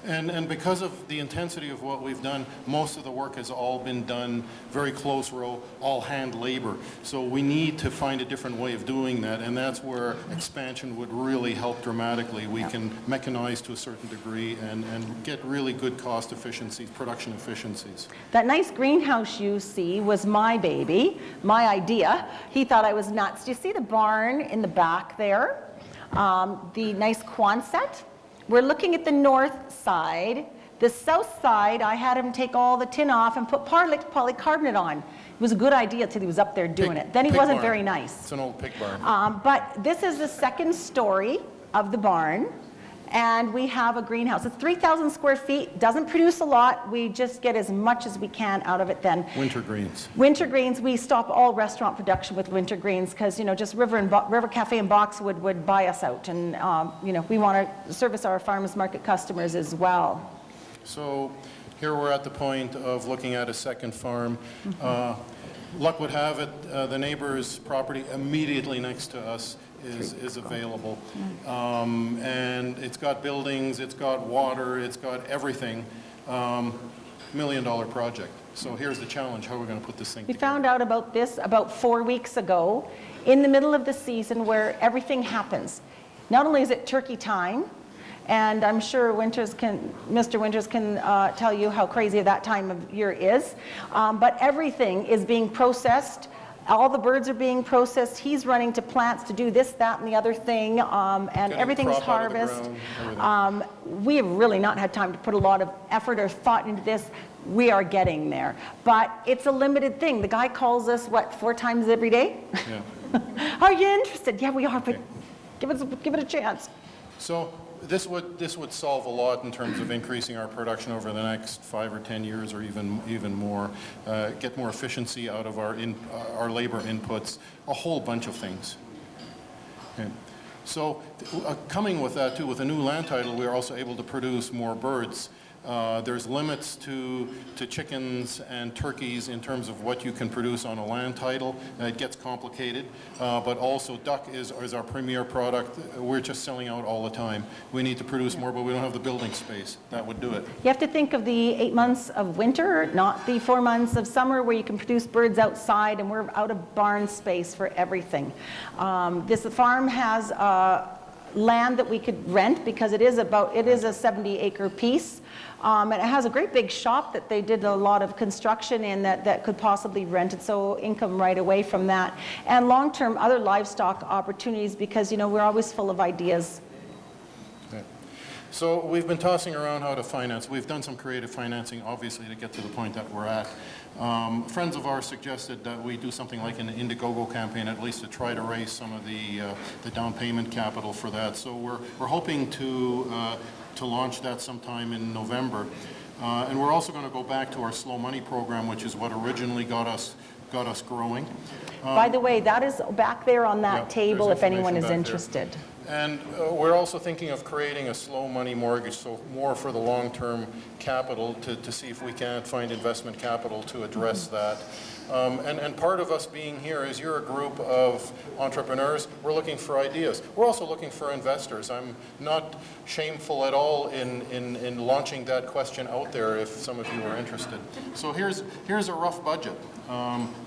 Speaker 7: And because of the intensity of what we've done, most of the work has all been done very close row, all hand labor. So we need to find a different way of doing that, and that's where expansion would really help dramatically. We can mechanize to a certain degree and get really good cost efficiencies, production efficiencies.
Speaker 6: That nice greenhouse you see was my baby, my idea. He thought I was nuts. Do you see the barn in the back there? The nice Quonset? We're looking at the north side. The south side, I had him take all the tin off and put polycarbonate on. It was a good idea till he was up there doing it. Then he wasn't
Speaker 7: barn.
Speaker 6: very nice.
Speaker 7: It's an old pig barn.
Speaker 6: But this is the second story of the barn, and we have a greenhouse. It's 3,000 square feet, doesn't produce a lot. We just get as much as we can out of it then.
Speaker 7: Winter greens.
Speaker 6: Winter greens, we stop all restaurant production with winter greens because, just River Cafe and Boxwood would buy us out. And, we want to service our farmers market customers as well.
Speaker 7: So here we're at the point of looking at a second farm. Luck would have it, the neighbor's property immediately next to us is available. And it's got buildings, it's got water, it's got everything. $1 million project. So here's the challenge, how are we going to put this thing
Speaker 6: We
Speaker 7: together?
Speaker 6: found out about this about 4 weeks ago, in the middle of the season where everything happens. Not only is it turkey time, and I'm sure Mr. Winters can tell you how crazy that time of year is, but everything is being processed. All the birds are being processed. He's running to plants to do this, that, and the other thing, and everything is harvested. We have really not had time to put a lot of effort or thought into this. We are getting there. But it's a limited thing. The guy calls us, 4 times every day? Yeah. Are you interested? Yeah, we are, but give it a chance.
Speaker 7: So this would solve a lot in terms of increasing our production over the next 5 or 10 years, or even more. Get more efficiency out of our labor inputs, a whole bunch of things. Okay. So coming with that too, with a new land title, we are also able to produce more birds. There's limits to chickens and turkeys in terms of what you can produce on a land title. It gets complicated, but also duck is our premier product. We're just selling out all the time. We need to produce more, but we don't have the building space. That would do it.
Speaker 6: You have to think of the 8 months of winter, not the 4 months of summer where you can produce birds outside, and we're out of barn space for everything. This farm has land that we could rent because it is a 70-acre piece. And it has a great big shop that they did a lot of construction in that could possibly rent it, so income right away from that. And long-term other livestock opportunities because, we're always full of ideas.
Speaker 7: Okay. So we've been tossing around how to finance. We've done some creative financing, obviously, to get to the point that we're at. Friends of ours suggested that we do something like an Indiegogo campaign, at least to try to raise some of the down payment capital for that. So we're hoping to launch that sometime in November. And we're also going to go back to our slow money program, which is what originally got us growing.
Speaker 6: By the way, that is back there on that table
Speaker 7: there's
Speaker 6: if anyone is
Speaker 7: information back
Speaker 6: interested.
Speaker 7: And we're also thinking of creating a slow money mortgage, so more for the long-term capital to see if we can't find investment capital to address that. And part of us being here is you're a group of entrepreneurs. We're looking for ideas. We're also looking for investors. I'm not shameful at all in launching that question out there if some of you are interested. So here's a rough budget.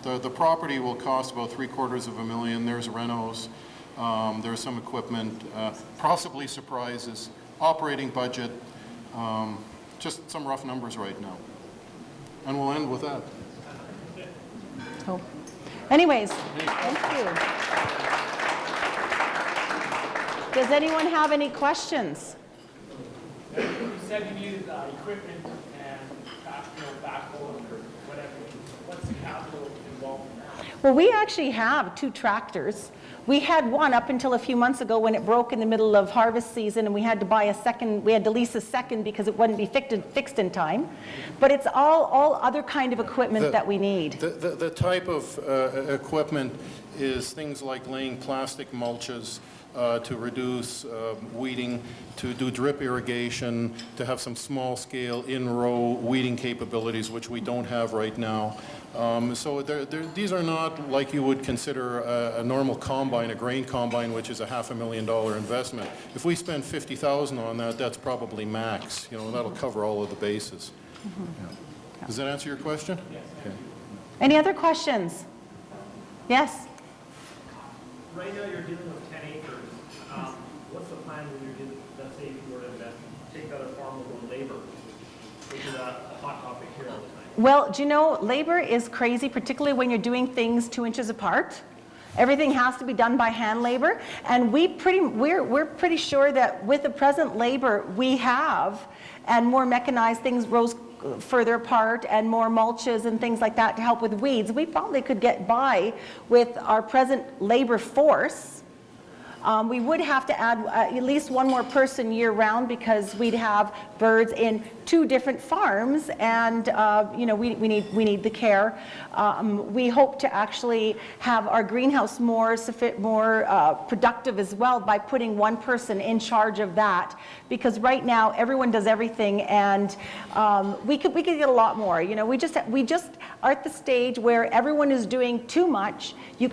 Speaker 7: The property will cost about $750,000. There's renos. There's some equipment, possibly surprises, operating budget, just some rough numbers right now. And we'll end with that.
Speaker 6: So, anyways, thank you. Does anyone have any questions?
Speaker 4: You said you needed equipment and backhoe or whatever. What's the capital involved in that?
Speaker 6: Well, we actually have 2 tractors. We had one up until a few months ago when it broke in the middle of harvest season, and we had to buy a second, we had to lease a second because it wouldn't be fixed in time. But it's all other kind of equipment that we need.
Speaker 7: The type of equipment is things like laying plastic mulches to reduce weeding, to do drip irrigation, to have some small-scale in-row weeding capabilities, which we don't have right now. So these are not like you would consider a normal combine, a grain combine, which is a $500,000 investment. If we spend $50,000 on that, that's probably max. You know, that'll cover all of the bases. Yeah. Does that answer your question? Yes. Okay.
Speaker 6: Any other questions? Yes?
Speaker 4: Right now, you're dealing with 10 acres. What's the plan when you're dealing, let's say if you were to take out a farm with labor, which is a hot topic here all the time?
Speaker 6: Well, do you know, labor is crazy, particularly when you're doing things 2 inches apart. Everything has to be done by hand labor, and we're pretty sure that with the present labor we have, and more mechanized things rose further apart, and more mulches and things like that to help with weeds, we probably could get by with our present labor force. We would have to add at least one more person year-round because we'd have birds in 2 different farms, and you know, we need the care. We hope to actually have our greenhouse more productive as well by putting one person in charge of that, because right now everyone does everything, and we could get a lot more. You know, we just are at the stage where everyone is doing too much. You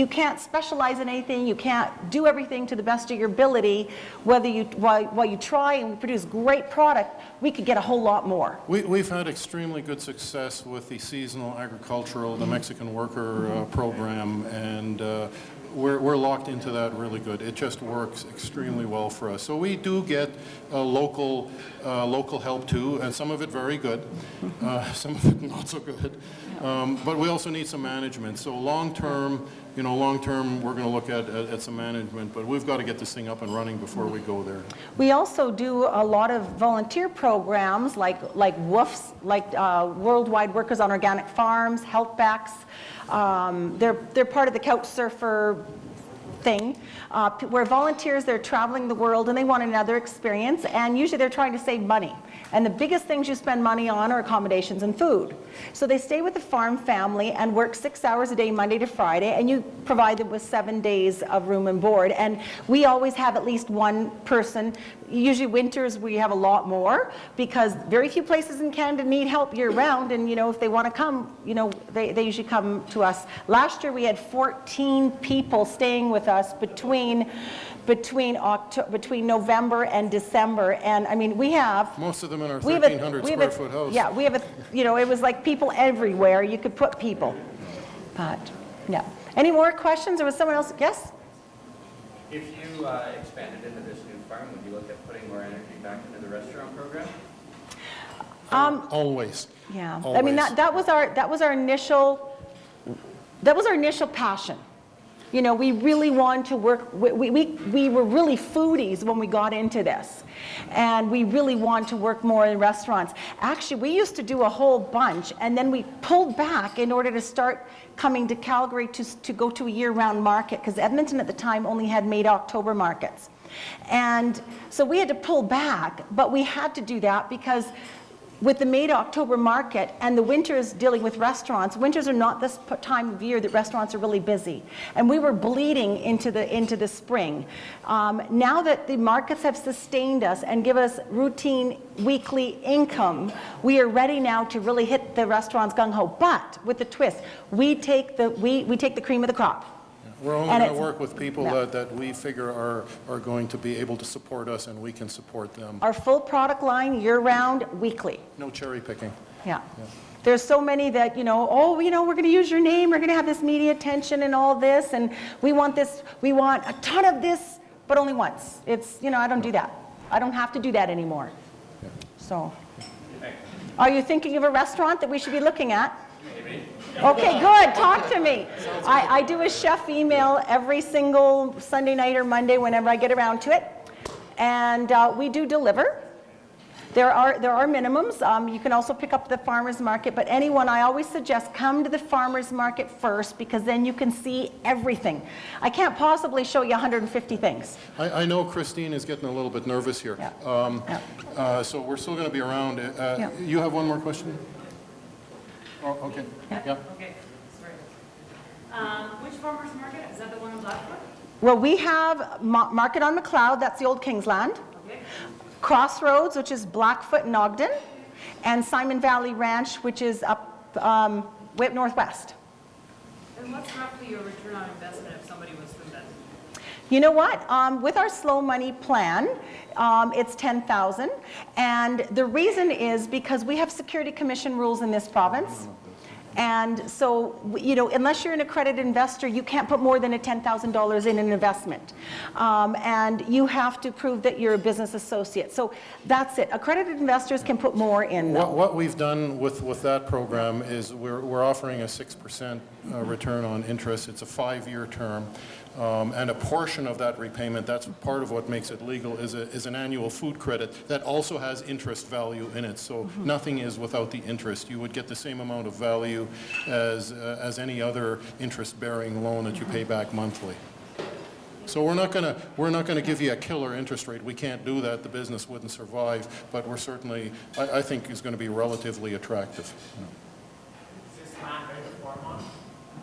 Speaker 6: can't specialize in anything. You can't do everything to the best of your ability. While you try and produce great product, we could get a whole lot more.
Speaker 7: We've had extremely good success with the seasonal agricultural, the Mexican worker program, and we're locked into that really good. It just works extremely well for us. So we do get local help too, and some of it very good, some of it not so good. But we also need some management. So long term, we're going to look at some management, but we've got to get this thing up and running before we go there.
Speaker 6: We also do a lot of volunteer programs like WWOOFs, like Worldwide Workers on Organic Farms, Healthbacks. They're part of the couch surfer thing, where volunteers, they're traveling the world and they want another experience, and usually they're trying to save money. And the biggest things you spend money on are accommodations and food. So they stay with the farm family and work 6 hours a day, Monday to Friday, and you provide them with 7 days of room and board. And we always have at least one person. Usually winters we have a lot more, because very few places in Canada need help year-round, and if they want to come, they usually come to us. Last year we had 14 people staying with us between November and December, and I mean we have
Speaker 7: most of them in our 1,300 square foot house.
Speaker 6: Yeah, we have it was like people everywhere. You could put people, but yeah. Any more questions, or was someone else? Yes.
Speaker 8: If you expanded into this new farm, would you look at putting more energy back into the restaurant program?
Speaker 7: Always.
Speaker 6: Yeah.
Speaker 7: Always.
Speaker 6: I mean that was our initial passion. We really wanted to work, we were really foodies when we got into this, and we really wanted to work more in restaurants. Actually, we used to do a whole bunch, and then we pulled back in order to start coming to Calgary to go to a year-round market, because Edmonton at the time only had made October markets. And so we had to pull back, but we had to do that because with the May to October market and the winters dealing with restaurants, winters are not this time of year that restaurants are really busy. And we were bleeding into the spring. Now that the markets have sustained us and give us routine weekly income, we are ready now to really hit the restaurants gung-ho. But with the twist, we take the cream of the crop.
Speaker 7: We're only going to work with people that we figure are going to be able to support us, and we can support them.
Speaker 6: Our full product line, year-round, weekly.
Speaker 7: No cherry picking.
Speaker 6: Yeah. There's so many that, we're going to use your name, we're going to have this media attention and all this, and we want a ton of this, but only once. It's, I don't do that. I don't have to do that anymore.
Speaker 7: Yeah.
Speaker 6: So, are you thinking of a restaurant that we should be looking at? Okay, good. Talk to me. I do a chef email every single Sunday night or Monday whenever I get around to it. And we do deliver. There are minimums. You can also pick up the farmer's market, but anyone, I always suggest come to the farmer's market first, because then you can see everything. I can't possibly show you 150 things.
Speaker 7: I know Christine is getting a little bit nervous here.
Speaker 6: Yeah.
Speaker 7: So we're still going to be around. You have one more question? Oh, okay. Yeah.
Speaker 9: Okay, sorry. Which farmer's market? Is that the one in Blackfoot?
Speaker 6: Well, we have Market on McLeod, that's the old Kingsland.
Speaker 9: Okay.
Speaker 6: Crossroads, which is Blackfoot and Ogden, and Simon Valley Ranch, which is up way up northwest.
Speaker 9: And what's roughly your return on investment if somebody was to invest?
Speaker 6: You know what? With our slow money plan, it's 10,000, and the reason is because we have Security Commission rules in this province. And so, you know, unless you're an accredited investor, you can't put more than $10,000 in an investment. And you have to prove that you're a business associate. So that's it. Accredited investors can put more in, though.
Speaker 7: What we've done with that program is we're offering a 6% return on interest. It's a 5-year term. And a portion of that repayment, that's part of what makes it legal, is an annual food credit that also has interest value in it. So nothing is without the interest. You would get the same amount of value as any other interest-bearing loan that you pay back monthly. So we're not going to give you a killer interest rate. We can't do that. The business wouldn't survive. But we're certainly, I think, is going to be relatively attractive.
Speaker 4: Is this land ready to farm on?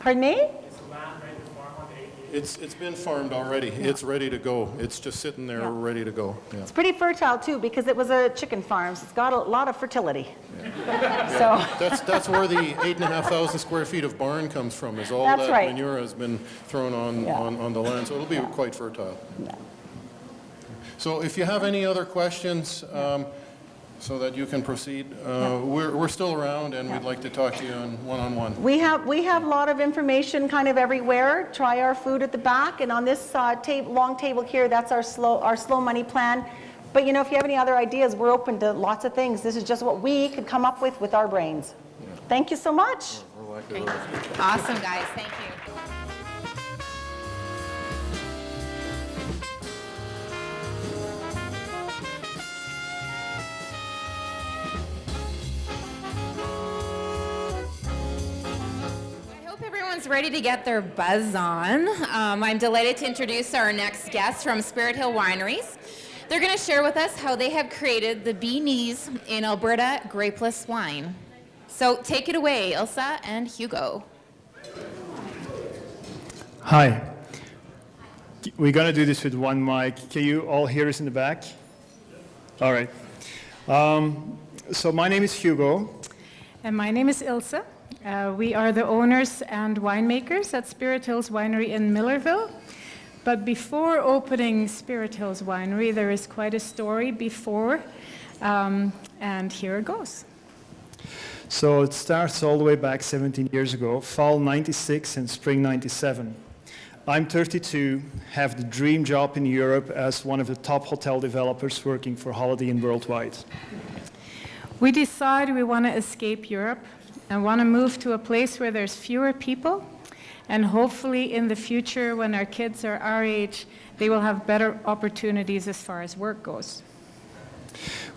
Speaker 6: Pardon me?
Speaker 4: Is the land ready to farm on to 8 years?
Speaker 7: It's been farmed already. It's ready to go. It's just sitting there ready to go. Yeah.
Speaker 6: It's pretty fertile, too, because it was a chicken farm. So it's got a lot of fertility. So
Speaker 7: That's where the 8,500 square feet of barn comes from, is all
Speaker 6: That's
Speaker 7: that
Speaker 6: right.
Speaker 7: manure has been thrown on the land, so it'll be quite fertile. So if you have any other questions, so that you can proceed, we're still around, and we'd like to talk to you on one-on-one.
Speaker 6: we have a lot of information kind of everywhere. Try our food at the back, and on this long table here, that's our slow money plan. But you know, if you have any other ideas, we're open to lots of things. This is just what we could come up with our brains. Thank you so much.
Speaker 1: Awesome, guys. Thank you. I hope everyone's ready to get their buzz on. I'm delighted to introduce our next guest from Spirit Hill Wineries. They're going to share with us how they have created the beanies in Alberta grapeless wine. So take it away, Ilsa and Hugo.
Speaker 10: Hi. We're going to do this with one mic. Can you all hear us in the back? All right. So my name is Hugo.
Speaker 9: And my name is Ilse. We are the owners and winemakers at Spirit Hills Winery in Millerville. But before opening Spirit Hills Winery, there is quite a story before, and here it goes.
Speaker 10: So it starts all the way back 17 years ago, fall 96 and spring 97. I'm 32, have the dream job in Europe as one of the top hotel developers working for Holiday Inn Worldwide.
Speaker 9: We decided we want to escape Europe and want to move to a place where there's fewer people, and hopefully in the future, when our kids are our age, they will have better opportunities as far as work goes.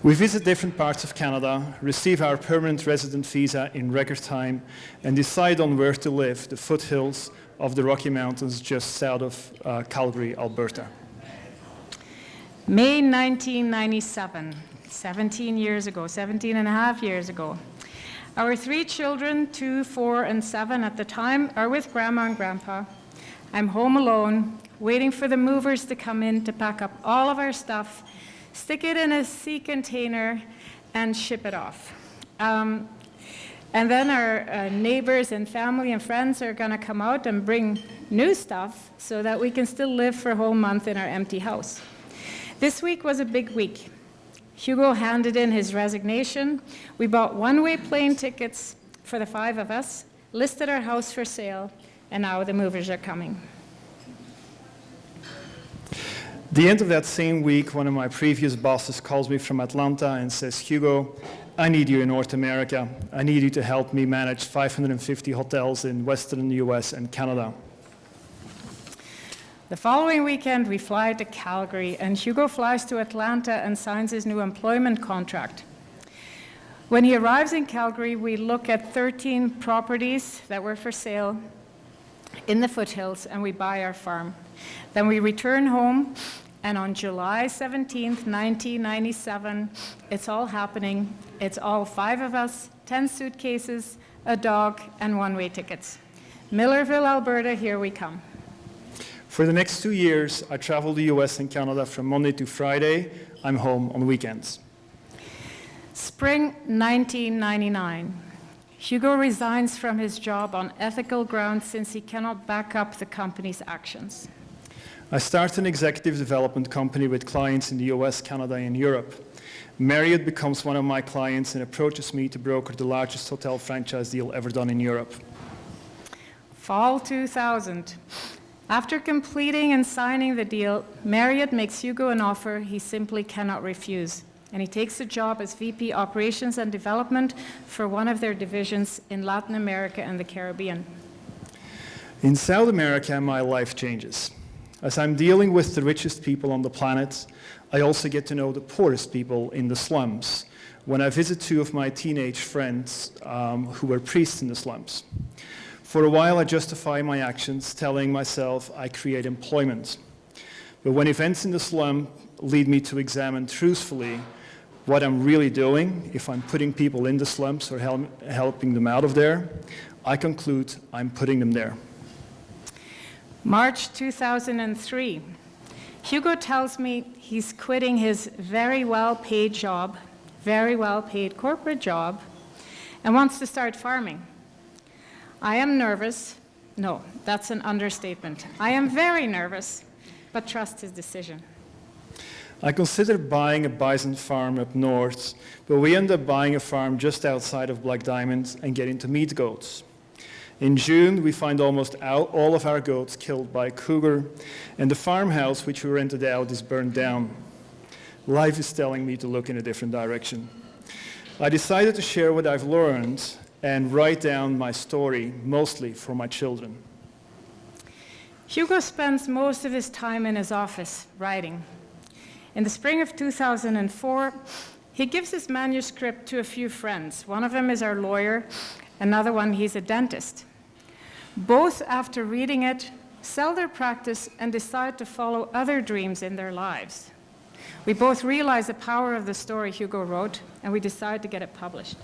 Speaker 10: We visit different parts of Canada, receive our permanent resident visa in record time, and decide on where to live, the foothills of the Rocky Mountains just south of Calgary, Alberta.
Speaker 9: May 1997, 17 and a half years ago. Our 3 children, 2, 4, and 7 at the time, are with Grandma and Grandpa. I'm home alone, waiting for the movers to come in to pack up all of our stuff, stick it in a sea container, and ship it off. And then our neighbors and family and friends are going to come out and bring new stuff so that we can still live for a whole month in our empty house. This week was a big week. Hugo handed in his resignation. We bought one-way plane tickets for the 5 of us, listed our house for sale, and now the movers are coming.
Speaker 10: The end of that same week, one of my previous bosses calls me from Atlanta and says, Hugo, I need you in North America. I need you to help me manage 550 hotels in Western US and Canada.
Speaker 9: The following weekend, we fly to Calgary, and Hugo flies to Atlanta and signs his new employment contract. When he arrives in Calgary, we look at 13 properties that were for sale in the foothills, and we buy our farm. Then we return home, and on July 17th, 1997, it's all happening. It's all 5 of us, 10 suitcases, a dog, and one-way tickets. Millerville, Alberta, here we come.
Speaker 10: For the next 2 years, I travel the US and Canada from Monday to Friday. I'm home on weekends.
Speaker 9: Spring 1999. Hugo resigns from his job on ethical grounds since he cannot back up the company's actions.
Speaker 10: I start an executive development company with clients in the US, Canada, and Europe. Marriott becomes one of my clients and approaches me to broker the largest hotel franchise deal ever done in Europe.
Speaker 9: Fall 2000. After completing and signing the deal, Marriott makes Hugo an offer he simply cannot refuse, and he takes a job as VP Operations and Development for one of their divisions in Latin America and the Caribbean.
Speaker 10: In South America, my life changes. As I'm dealing with the richest people on the planet, I also get to know the poorest people in the slums when I visit 2 of my teenage friends who were priests in the slums. For a while, I justify my actions, telling myself I create employment. But when events in the slum lead me to examine truthfully what I'm really doing, if I'm putting people in the slums or helping them out of there, I conclude I'm putting them there.
Speaker 9: March 2003. Hugo tells me he's quitting his very well-paid job, very well-paid corporate job, and wants to start farming. I am nervous. No, that's an understatement. I am very nervous, but trust his decision.
Speaker 10: I considered buying a bison farm up north, but we end up buying a farm just outside of Black Diamond and get into meat goats. In June, we find almost all of our goats killed by a cougar, and the farmhouse which we rented out is burned down. Life is telling me to look in a different direction. I decided to share what I've learned and write down my story, mostly for my children.
Speaker 9: Hugo spends most of his time in his office writing. In the spring of 2004, he gives his manuscript to a few friends. One of them is our lawyer, another one, he's a dentist. Both, after reading it, sell their practice and decide to follow other dreams in their lives. We both realize the power of the story Hugo wrote, and we decide to get it published.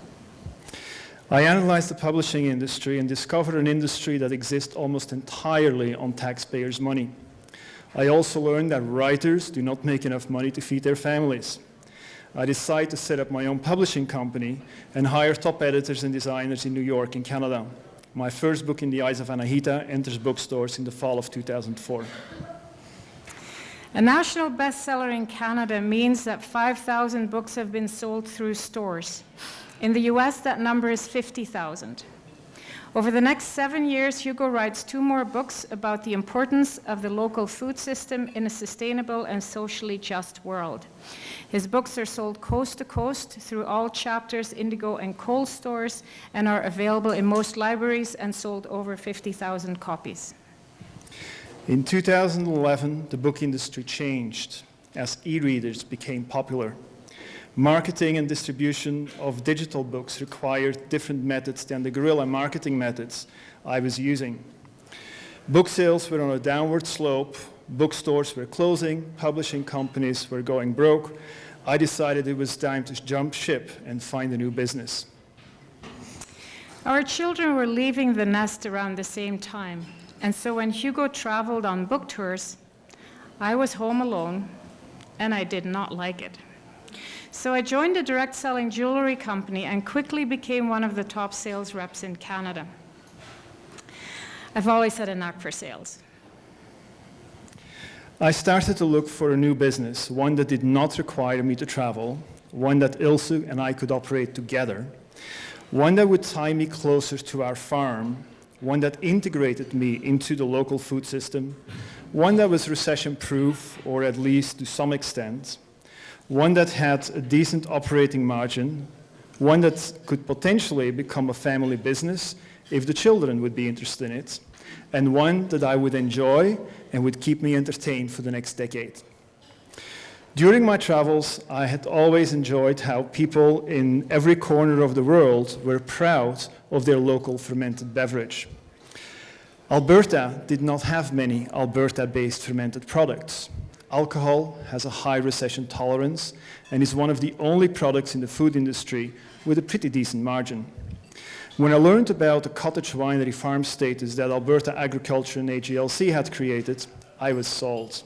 Speaker 10: I analyzed the publishing industry and discovered an industry that exists almost entirely on taxpayers' money. I also learned that writers do not make enough money to feed their families. I decided to set up my own publishing company and hire top editors and designers in New York and Canada. My first book, In the Eyes of Anahita, enters bookstores in the fall of 2004.
Speaker 9: A national bestseller in Canada means that 5,000 books have been sold through stores. In the US, that number is 50,000. Over the next 7 years, Hugo writes 2 more books about the importance of the local food system in a sustainable and socially just world. His books are sold coast to coast through all Chapters, Indigo, and Coles stores and are available in most libraries and sold over 50,000 copies.
Speaker 10: In 2011, the book industry changed as e-readers became popular. Marketing and distribution of digital books required different methods than the guerrilla marketing methods I was using. Book sales were on a downward slope, bookstores were closing, publishing companies were going broke. I decided it was time to jump ship and find a new business.
Speaker 9: Our children were leaving the nest around the same time, and so when Hugo traveled on book tours, I was home alone, and I did not like it. So I joined a direct selling jewelry company and quickly became one of the top sales reps in Canada. I've always had a knack for sales.
Speaker 10: I started to look for a new business, one that did not require me to travel, one that Ilse and I could operate together, one that would tie me closer to our farm, one that integrated me into the local food system, one that was recession-proof, or at least to some extent, one that had a decent operating margin, one that could potentially become a family business if the children would be interested in it, and one that I would enjoy and would keep me entertained for the next decade. During my travels, I had always enjoyed how people in every corner of the world were proud of their local fermented beverage. Alberta did not have many Alberta-based fermented products. Alcohol has a high recession tolerance and is one of the only products in the food industry with a pretty decent margin. When I learned about the cottage winery farm status that Alberta Agriculture and AGLC had created, I was sold.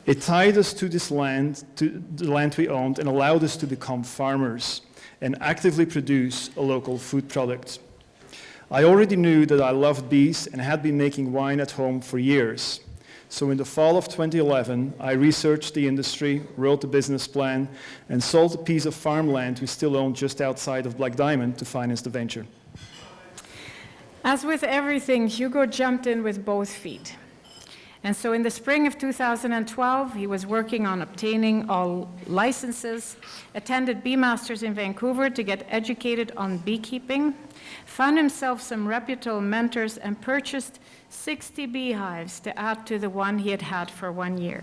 Speaker 10: It tied us to this land, to the land we owned, and allowed us to become farmers and actively produce a local food product. I already knew that I loved bees and had been making wine at home for years. So in the fall of 2011, I researched the industry, wrote a business plan, and sold a piece of farmland we still own just outside of Black Diamond to finance the venture.
Speaker 9: As with everything, Hugo jumped in with both feet. And so in the spring of 2012, he was working on obtaining all licenses, attended Bee Masters in Vancouver to get educated on beekeeping, found himself some reputable mentors, and purchased 60 beehives to add to the one he had had for 1 year.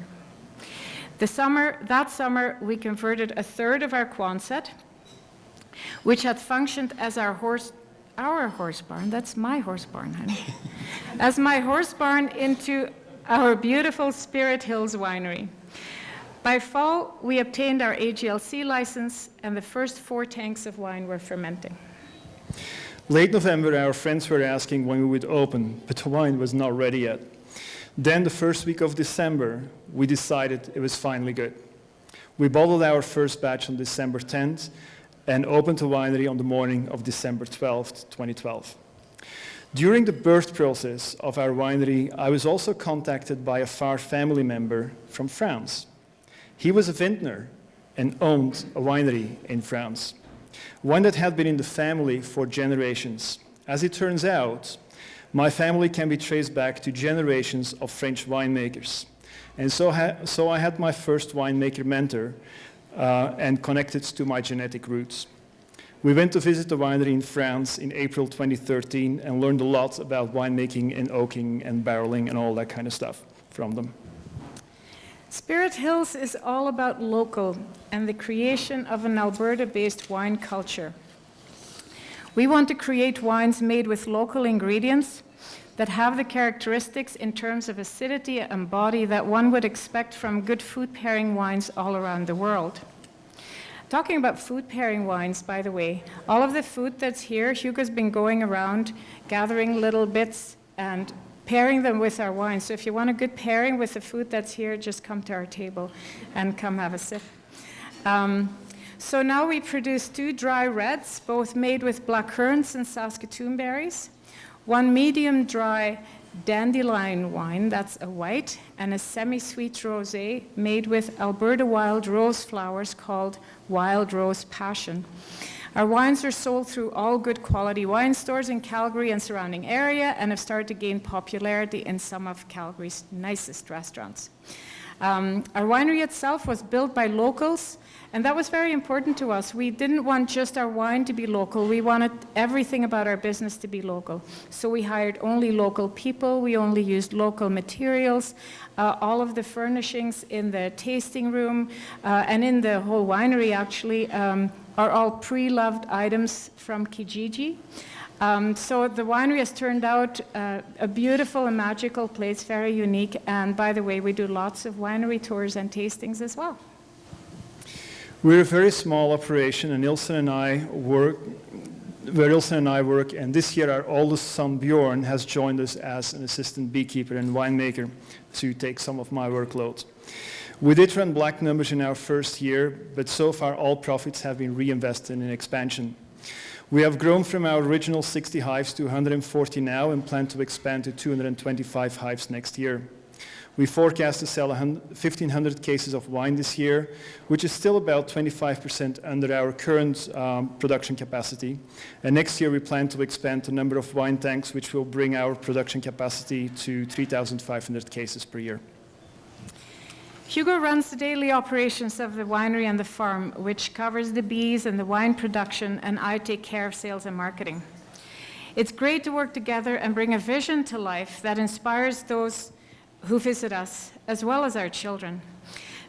Speaker 9: That summer, we converted a third of our Quonset, which had functioned as our horse barn, that's my horse barn, honey, as my horse barn, into our beautiful Spirit Hills winery. By fall, we obtained our AGLC license, and the first 4 tanks of wine were fermenting.
Speaker 10: Late November, our friends were asking when we would open, but the wine was not ready yet. Then the first week of December, we decided it was finally good. We bottled our first batch on December 10th and opened the winery on the morning of December 12th, 2012. During the birth process of our winery, I was also contacted by a far family member from France. He was a vintner and owned a winery in France, one that had been in the family for generations. As it turns out, my family can be traced back to generations of French winemakers. And so I had my first winemaker mentor and connected to my genetic roots. We went to visit the winery in France in April 2013 and learned a lot about winemaking and oaking and barreling and all that kind of stuff from them.
Speaker 9: Spirit Hills is all about local and the creation of an Alberta-based wine culture. We want to create wines made with local ingredients that have the characteristics in terms of acidity and body that one would expect from good food pairing wines all around the world. Talking about food pairing wines, by the way, all of the food that's here, Hugo's been going around gathering little bits and pairing them with our wine. So if you want a good pairing with the food that's here, just come to our table and come have a sip. So now we produce 2 dry reds, both made with black currants and Saskatoon berries, 1 medium dry dandelion wine, that's a white, and a semi-sweet rosé made with Alberta wild rose flowers called Wild Rose Passion. Our wines are sold through all good quality wine stores in Calgary and surrounding area and have started to gain popularity in some of Calgary's nicest restaurants. Our winery itself was built by locals, and that was very important to us. We didn't want just our wine to be local. We wanted everything about our business to be local. So we hired only local people. We only used local materials. All of the furnishings in the tasting room and in the whole winery, actually, are all pre-loved items from Kijiji. So the winery has turned out a beautiful and magical place, very unique. And by the way, we do lots of winery tours and tastings as well.
Speaker 10: We're a very small operation, and Ilse and I work, and this year our oldest son Bjorn has joined us as an assistant beekeeper and winemaker to take some of my workload. We did run black numbers in our first year, but so far all profits have been reinvested in expansion. We have grown from our original 60 hives to 140 now and plan to expand to 225 hives next year. We forecast to sell 1,500 cases of wine this year, which is still about 25% under our current production capacity. And next year we plan to expand the number of wine tanks, which will bring our production capacity to 3,500 cases per year.
Speaker 9: Hugo runs the daily operations of the winery and the farm, which covers the bees and the wine production, and I take care of sales and marketing. It's great to work together and bring a vision to life that inspires those who visit us, as well as our children.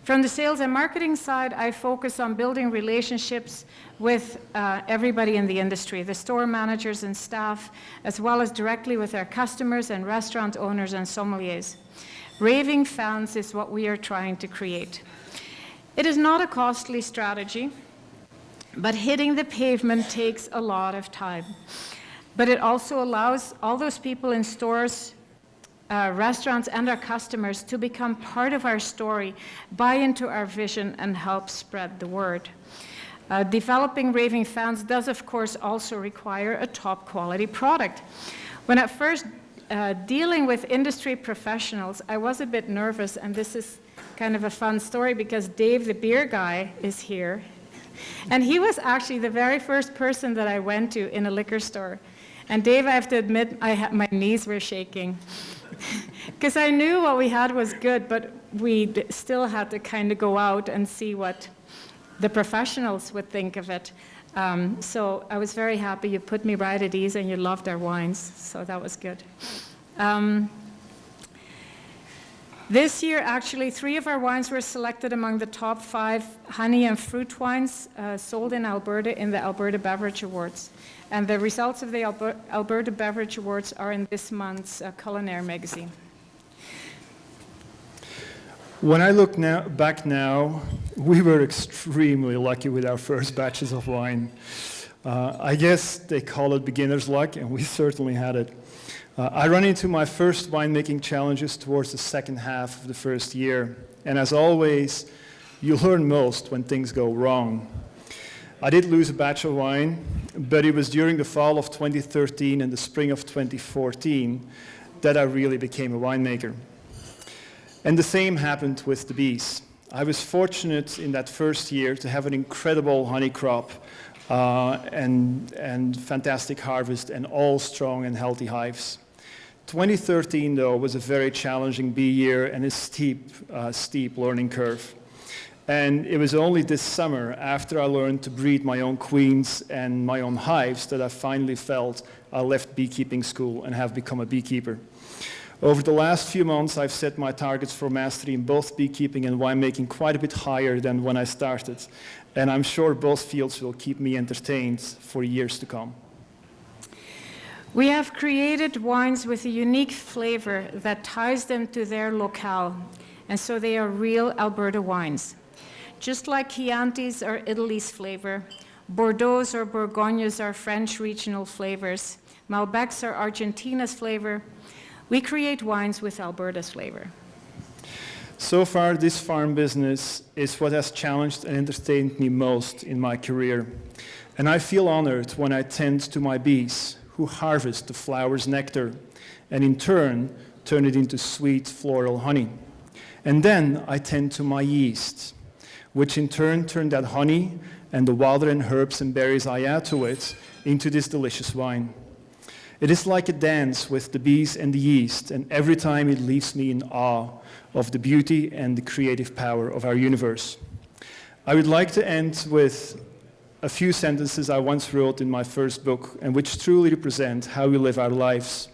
Speaker 9: From the sales and marketing side, I focus on building relationships with everybody in the industry, the store managers and staff, as well as directly with our customers and restaurant owners and sommeliers. Raving fans is what we are trying to create. It is not a costly strategy, but hitting the pavement takes a lot of time. But it also allows all those people in stores, restaurants, and our customers to become part of our story, buy into our vision, and help spread the word. Developing raving fans does, of course, also require a top quality product. When at first dealing with industry professionals, I was a bit nervous, and this is kind of a fun story because Dave, the beer guy, is here. And he was actually the very first person that I went to in a liquor store. And Dave, I have to admit, my knees were shaking. Because I knew what we had was good, but we still had to kind of go out and see what the professionals would think of it. So I was very happy. You put me right at ease, and you loved our wines, so that was good. This year, actually, 3 of our wines were selected among the top 5 honey and fruit wines sold in Alberta in the Alberta Beverage Awards. And the results of the Alberta Beverage Awards are in this month's Culinary magazine.
Speaker 10: When I look back now, we were extremely lucky with our first batches of wine. I guess they call it beginner's luck, and we certainly had it. I run into my first winemaking challenges towards the second half of the first year, and as always, you learn most when things go wrong. I did lose a batch of wine, but it was during the fall of 2013 and the spring of 2014 that I really became a winemaker. And the same happened with the bees. I was fortunate in that first year to have an incredible honey crop and fantastic harvest and all strong and healthy hives. 2013, though, was a very challenging bee year and a steep learning curve. And it was only this summer, after I learned to breed my own queens and my own hives, that I finally felt I left beekeeping school and have become a beekeeper. Over the last few months, I've set my targets for mastery in both beekeeping and winemaking quite a bit higher than when I started. And I'm sure both fields will keep me entertained for years to come.
Speaker 9: We have created wines with a unique flavor that ties them to their locale, and so they are real Alberta wines. Just like Chiantis are Italy's flavor, Bordeaux or Bourgognes are French regional flavors, Malbecs are Argentina's flavor, we create wines with Alberta's flavor.
Speaker 10: So far, this farm business is what has challenged and entertained me most in my career. And I feel honored when I tend to my bees, who harvest the flower's nectar, and in turn, turn it into sweet floral honey. And then I tend to my yeast, which in turn turn that honey and the water and herbs and berries I add to it into this delicious wine. It is like a dance with the bees and the yeast, and every time it leaves me in awe of the beauty and the creative power of our universe. I would like to end with a few sentences I once wrote in my first book, and which truly represent how we live our lives.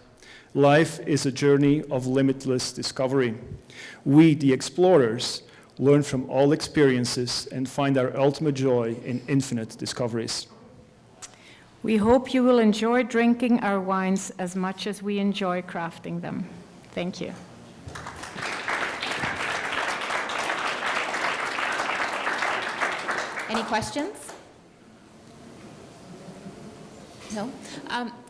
Speaker 10: Life is a journey of limitless discovery. We, the explorers, learn from all experiences and find our ultimate joy in infinite discoveries.
Speaker 9: We hope you will enjoy drinking our wines as much as we enjoy crafting them. Thank you.
Speaker 1: Any questions? No?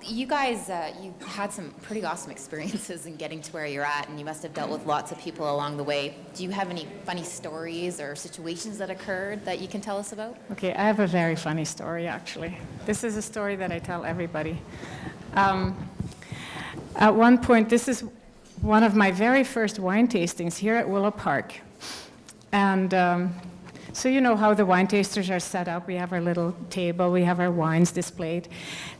Speaker 1: You guys, you had some pretty awesome experiences in getting to where you're at, and you must have dealt with lots of people along the way. Do you have any funny stories or situations that occurred that you can tell us about?
Speaker 9: Okay, I have a very funny story, actually. This is a story that I tell everybody. At one point, this is one of my very first wine tastings here at Willow Park. And so you know how the wine tasters are set up. We have our little table, we have our wines displayed.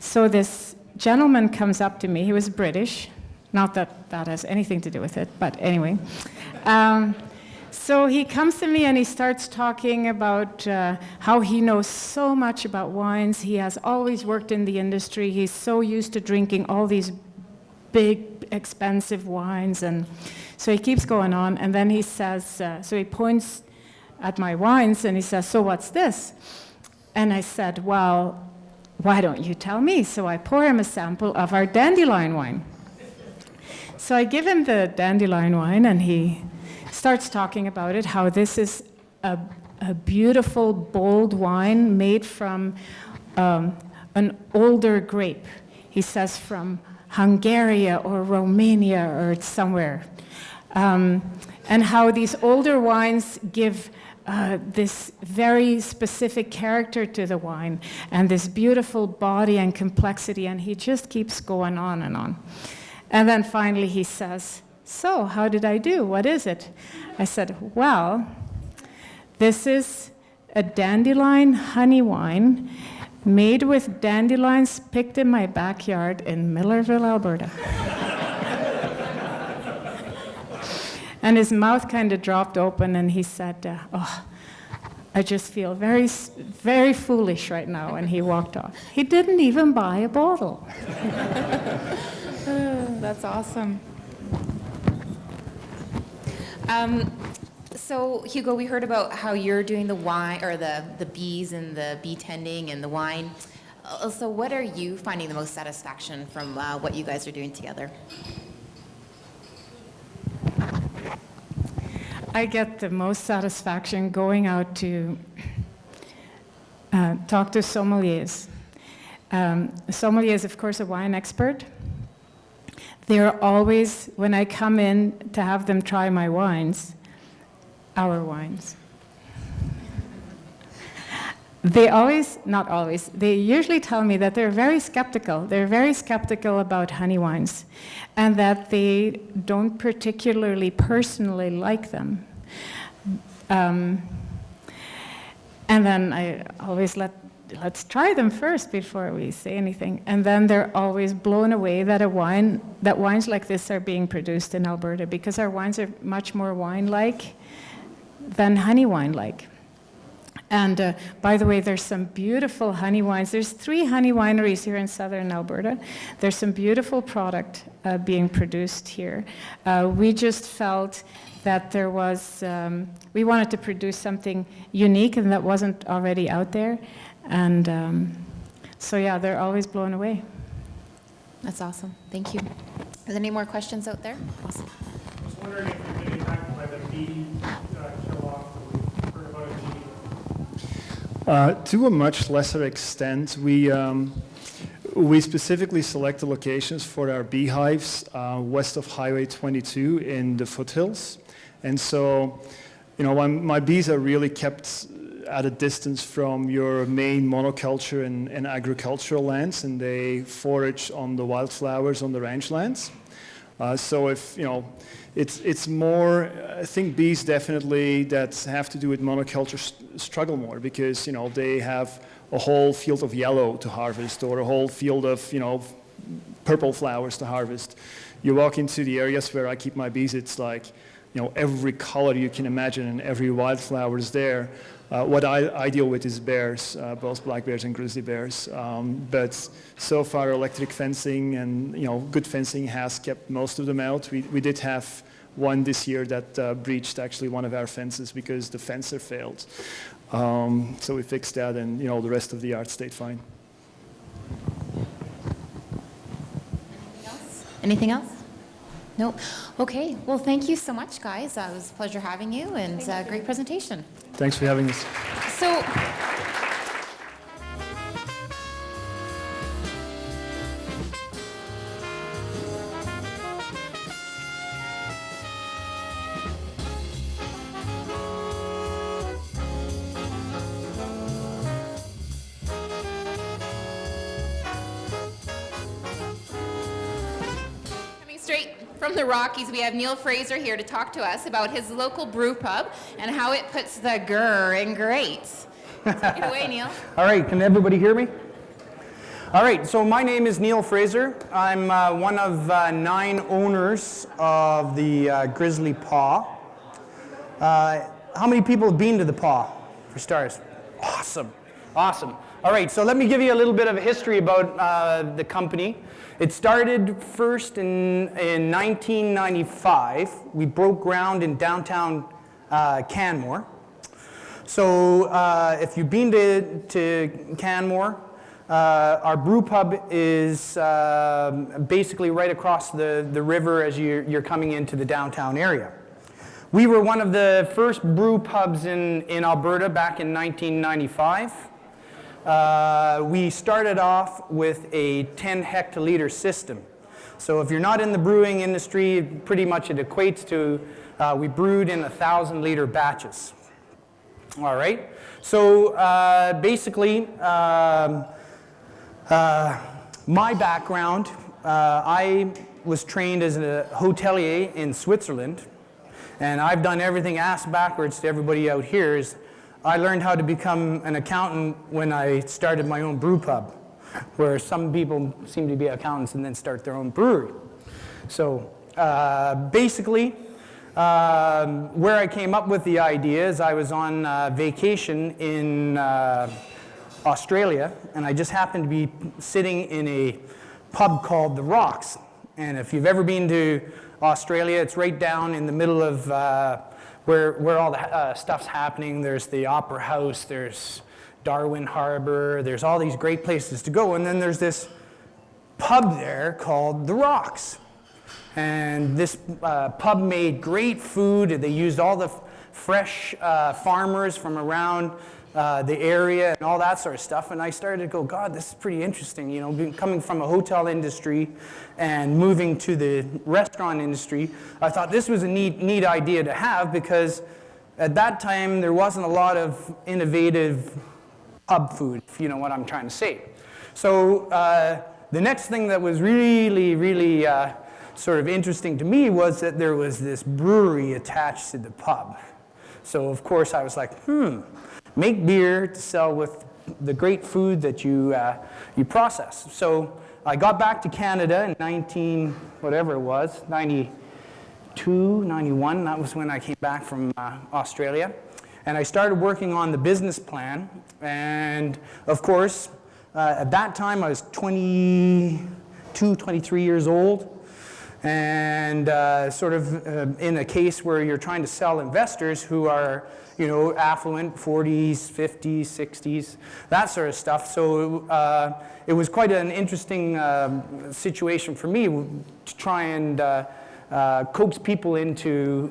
Speaker 9: So this gentleman comes up to me. He was British. Not that that has anything to do with it, but anyway. So he comes to me and he starts talking about how he knows so much about wines. He has always worked in the industry. He's so used to drinking all these big, expensive wines. And so he keeps going on. And then he says, so he points at my wines and he says, so what's this? And I said, well, why don't you tell me? So I pour him a sample of our dandelion wine. So I give him the dandelion wine and he starts talking about it, how this is a beautiful, bold wine made from an older grape. He says from Hungary or Romania or somewhere. And how these older wines give this very specific character to the wine and this beautiful body and complexity, and he just keeps going on and on. And then finally he says, so how did I do? What is it? I said, well, this is a dandelion honey wine made with dandelions picked in my backyard in Millerville, Alberta. And his mouth kind of dropped open and he said, oh, I just feel very, very foolish right now. And he walked off. He didn't even buy a bottle.
Speaker 1: That's awesome. So Hugo, we heard about how you're doing the wine, or the bees and the bee tending and the wine. So what are you finding the most satisfaction from what you guys are doing together?
Speaker 9: I get the most satisfaction going out to talk to sommeliers. A sommelier is, of course, a wine expert. They're always, when I come in to have them try my wines, our wines, they always, not always, they usually tell me that they're very skeptical. They're very skeptical about honey wines and that they don't particularly personally like them. And then I always let's try them first before we say anything. And then they're always blown away that wines like this are being produced in Alberta, because our wines are much more wine-like than honey wine-like. And by the way, there's some beautiful honey wines. There's 3 honey wineries here in southern Alberta. There's some beautiful product being produced here. We just felt that there was, we wanted to produce something unique and that wasn't already out there. And so yeah, they're always blown away.
Speaker 1: That's awesome. Thank you. Are there any more questions out there? Awesome.
Speaker 4: I was wondering if you've been impacted by the bee kill-off that we've heard about in Geneva.
Speaker 10: To a much lesser extent, we specifically select the locations for our beehives west of Highway 22 in the foothills. And so, you know, my bees are really kept at a distance from your main monoculture and agricultural lands, and they forage on the wildflowers on the rangelands. So if, you know, it's more, I think bees definitely that have to do with monoculture struggle more, because, you know, they have a whole field of yellow to harvest or a whole field of, you know, purple flowers to harvest. You walk into the areas where I keep my bees, it's like, you know, every color you can imagine and every wildflower is there. What I deal with is bears, both black bears and grizzly bears. But so far, electric fencing and, you know, good fencing has kept most of them out. We did have one this year that breached actually one of our fences because the fencer failed. So we fixed that, and, you know, the rest of the yard stayed fine.
Speaker 1: Anything else? Nope. Okay. Well, thank you so much, guys. It was a pleasure having you, and great presentation.
Speaker 10: Thanks for having us.
Speaker 1: So. From the Rockies, we have Neil Fraser here to talk to us about his local brew pub and how it puts the grr in great. Take it away, Neil.
Speaker 11: All right, can everybody hear me? All right, so my name is Neil Fraser. I'm one of 9 owners of the Grizzly Paw. How many people have been to the Paw, for starters? Awesome, awesome. All right, so let me give you a little bit of a history about the company. It started first in 1995. We broke ground in downtown Canmore. So if you've been to Canmore, our brew pub is basically right across the river as you're coming into the downtown area. We were one of the first brew pubs in Alberta back in 1995. We started off with a 10 hectoliter system. So if you're not in the brewing industry, pretty much it equates to we brewed in 1,000-liter batches. All right. So basically, my background, I was trained as a hotelier in Switzerland, and I've done everything ass backwards to everybody out here. Is I learned how to become an accountant when I started my own brew pub, where some people seem to be accountants and then start their own brewery. So basically, where I came up with the idea is I was on vacation in Australia, and I just happened to be sitting in a pub called The Rocks. And if you've ever been to Australia, it's right down in the middle of where all the stuff's happening. There's the Opera House, there's Darwin Harbour, there's all these great places to go, and then there's this pub there called The Rocks. And this pub made great food. They used all the fresh farmers from around the area and all that sort of stuff. And I started to go, God, this is pretty interesting. You know, coming from a hotel industry and moving to the restaurant industry, I thought this was a neat idea to have, because at that time there wasn't a lot of innovative pub food, if you know what I'm trying to say. So the next thing that was really sort of interesting to me was that there was this brewery attached to the pub. So of course I was like, make beer to sell with the great food that you process. So I got back to Canada in whatever it was, 92, 91, that was when I came back from Australia. And I started working on the business plan. And of course, at that time I was 22, 23 years old. And sort of in a case where you're trying to sell investors who are, you know, affluent, 40s, 50s, 60s, that sort of stuff. So it was quite an interesting situation for me to try and coax people into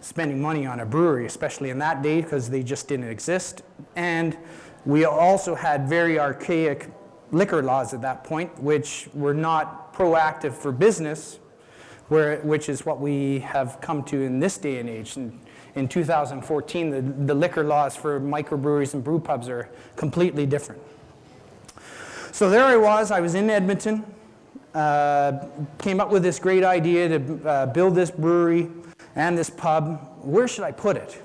Speaker 11: spending money on a brewery, especially in that day, because they just didn't exist. And we also had very archaic liquor laws at that point, which were not proactive for business, which is what we have come to in this day and age. In 2014, the liquor laws for microbreweries and brew pubs are completely different. So there I was in Edmonton, came up with this great idea to build this brewery and this pub. Where should I put it?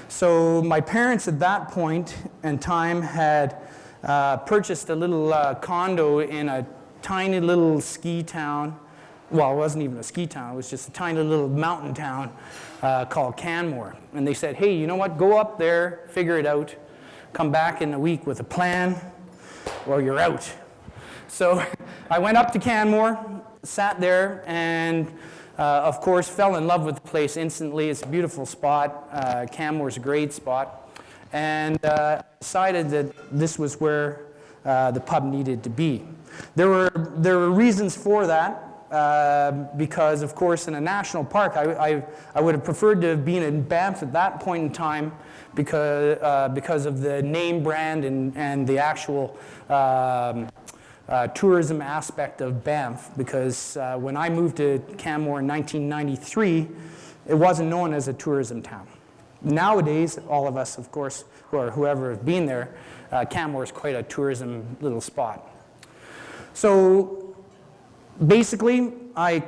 Speaker 11: So my parents at that point in time had purchased a little condo in a tiny little ski town. Well, it wasn't even a ski town, it was just a tiny little mountain town called Canmore. And they said, hey, you know what, go up there, figure it out, come back in a week with a plan, or you're out. So I went up to Canmore, sat there, and of course fell in love with the place instantly. It's a beautiful spot. Canmore's a great spot. And decided that this was where the pub needed to be. There were reasons for that, because of course in a national park I would have preferred to have been in Banff at that point in time, because of the name brand and the actual tourism aspect of Banff. Because when I moved to Canmore in 1993, it wasn't known as a tourism town. Nowadays, all of us, of course, or whoever has been there, Canmore is quite a tourism little spot. So basically, I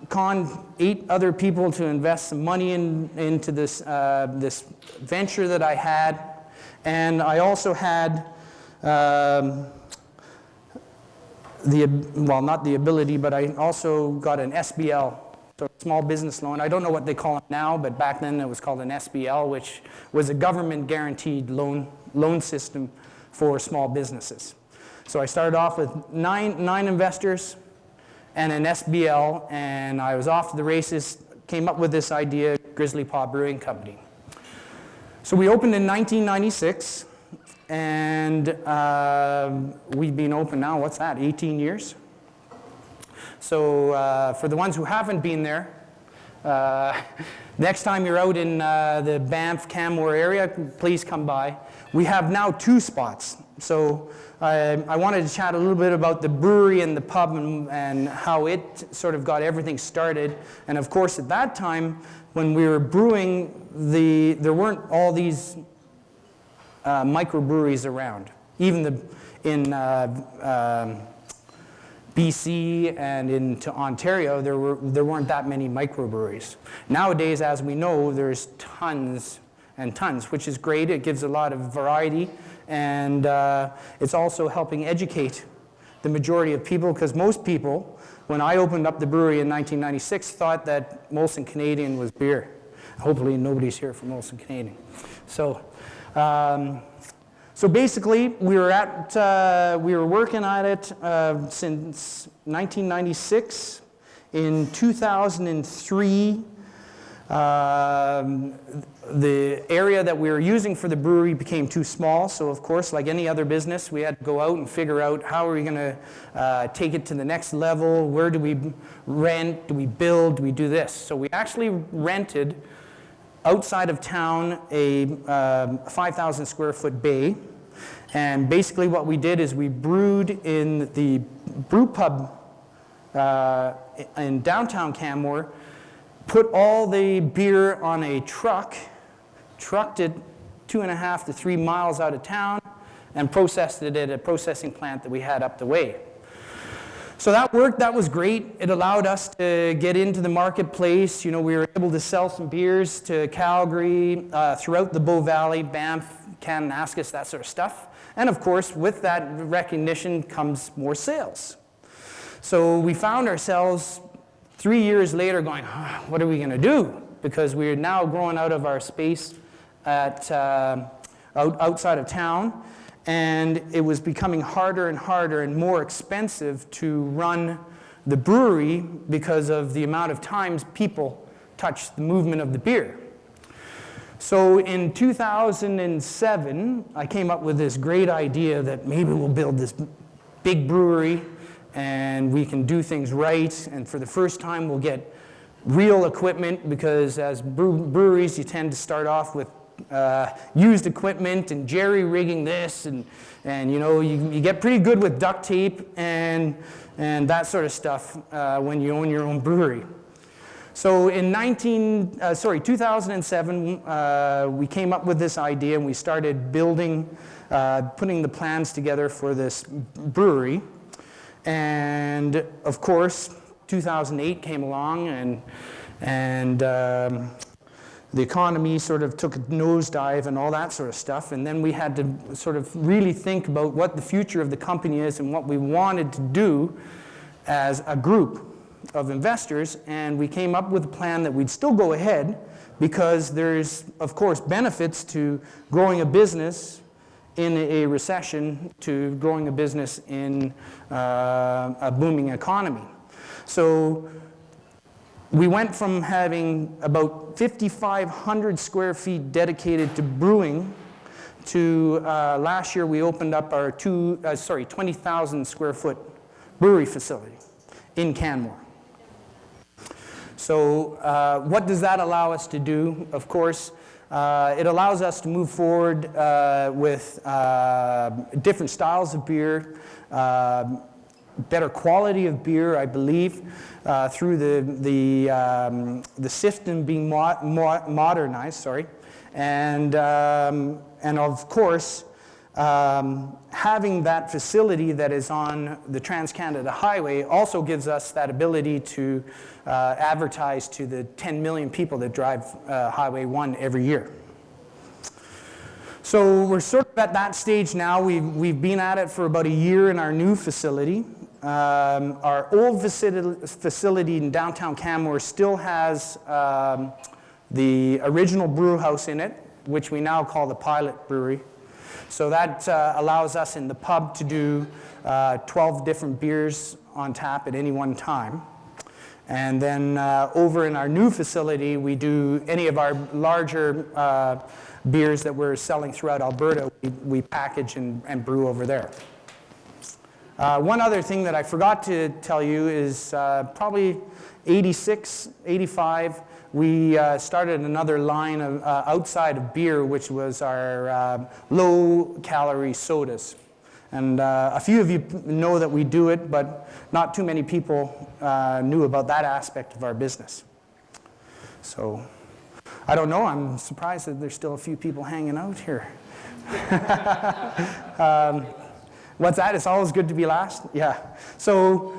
Speaker 11: conned 8 other people to invest some money into this, this venture that I had. And I also had well, not the ability, but I also got an SBL. so small business loan. I don't know what they call it now, but back then it was called an SBL, which was a government guaranteed loan system for small businesses. So I started off with nine investors and an SBL, and I was off to the races, came up with this idea, Grizzly Paw Brewing Company. So we opened in 1996, and we've been open now, what's that, 18 years? So for the ones who haven't been there, next time you're out in the Banff, Canmore area, please come by. We have now 2 spots. So I wanted to chat a little bit about the brewery and the pub and how it sort of got everything started. And of course, at that time, when we were brewing, there weren't all these microbreweries around. Even in BC and into Ontario, there weren't that many microbreweries. Nowadays, as we know, there's tons and tons, which is great. It gives a lot of variety, and it's also helping educate the majority of people, because most people, when I opened up the brewery in 1996, thought that Molson Canadian was beer. Hopefully nobody's here from Molson Canadian. So basically, we were working at it since 1996. In 2003, the area that we were using for the brewery became too small. So of course, like any other business, we had to go out and figure out how are we going to take it to the next level. Where do we rent? Do we build? Do we do this? So we actually rented outside of town a 5,000 square foot bay. And basically what we did is we brewed in the brew pub in downtown Canmore, put all the beer on a truck, trucked it 2.5 to 3 miles out of town, and processed it at a processing plant that we had up the way. So that worked, that was great. It allowed us to get into the marketplace. You know, we were able to sell some beers to Calgary, throughout the Bow Valley, Banff, Kananaskis, that sort of stuff. And of course, with that recognition comes more sales. So we found ourselves 3 years later going, what are we going to do? Because we're now growing out of our space at, outside of town. And it was becoming harder and harder and more expensive to run the brewery because of the amount of times people touched the movement of the beer. So in 2007, I came up with this great idea that maybe we'll build this big brewery and we can do things right, and for the first time we'll get real equipment, because as breweries you tend to start off with used equipment and jerry-rigging this, and you know, you get pretty good with duct tape and that sort of stuff when you own your own brewery. So in 2007, we came up with this idea and we started building, putting the plans together for this brewery. And of course, 2008 came along, and the economy sort of took a nosedive and all that sort of stuff. And then we had to sort of really think about what the future of the company is and what we wanted to do as a group of investors. And we came up with a plan that we'd still go ahead, because there's, of course, benefits to growing a business in a recession to growing a business in a booming economy. So we went from having about 5,500 square feet dedicated to brewing to last year we opened up our 20,000 square foot brewery facility in Canmore. So what does that allow us to do? Of course, it allows us to move forward with different styles of beer, better quality of beer, I believe, through the system being modernized, and of course, having that facility that is on the Trans-Canada Highway also gives us that ability to advertise to the 10 million people that drive Highway 1 every year. So we're sort of at that stage now. We've been at it for about a year in our new facility. our old facility in downtown Canmore still has the original brew house in it, which we now call the Pilot Brewery. So that allows us in the pub to do 12 different beers on tap at any one time. And then over in our new facility, we do any of our larger beers that we're selling throughout Alberta, we package and brew over there. One other thing that I forgot to tell you is probably 86, 85, we started another line of, outside of beer, which was our low-calorie sodas. And a few of you know that we do it, but not too many people knew about that aspect of our business. So, I don't know, I'm surprised that there's still a few people hanging out here. What's that? It's always good to be last? Yeah. So,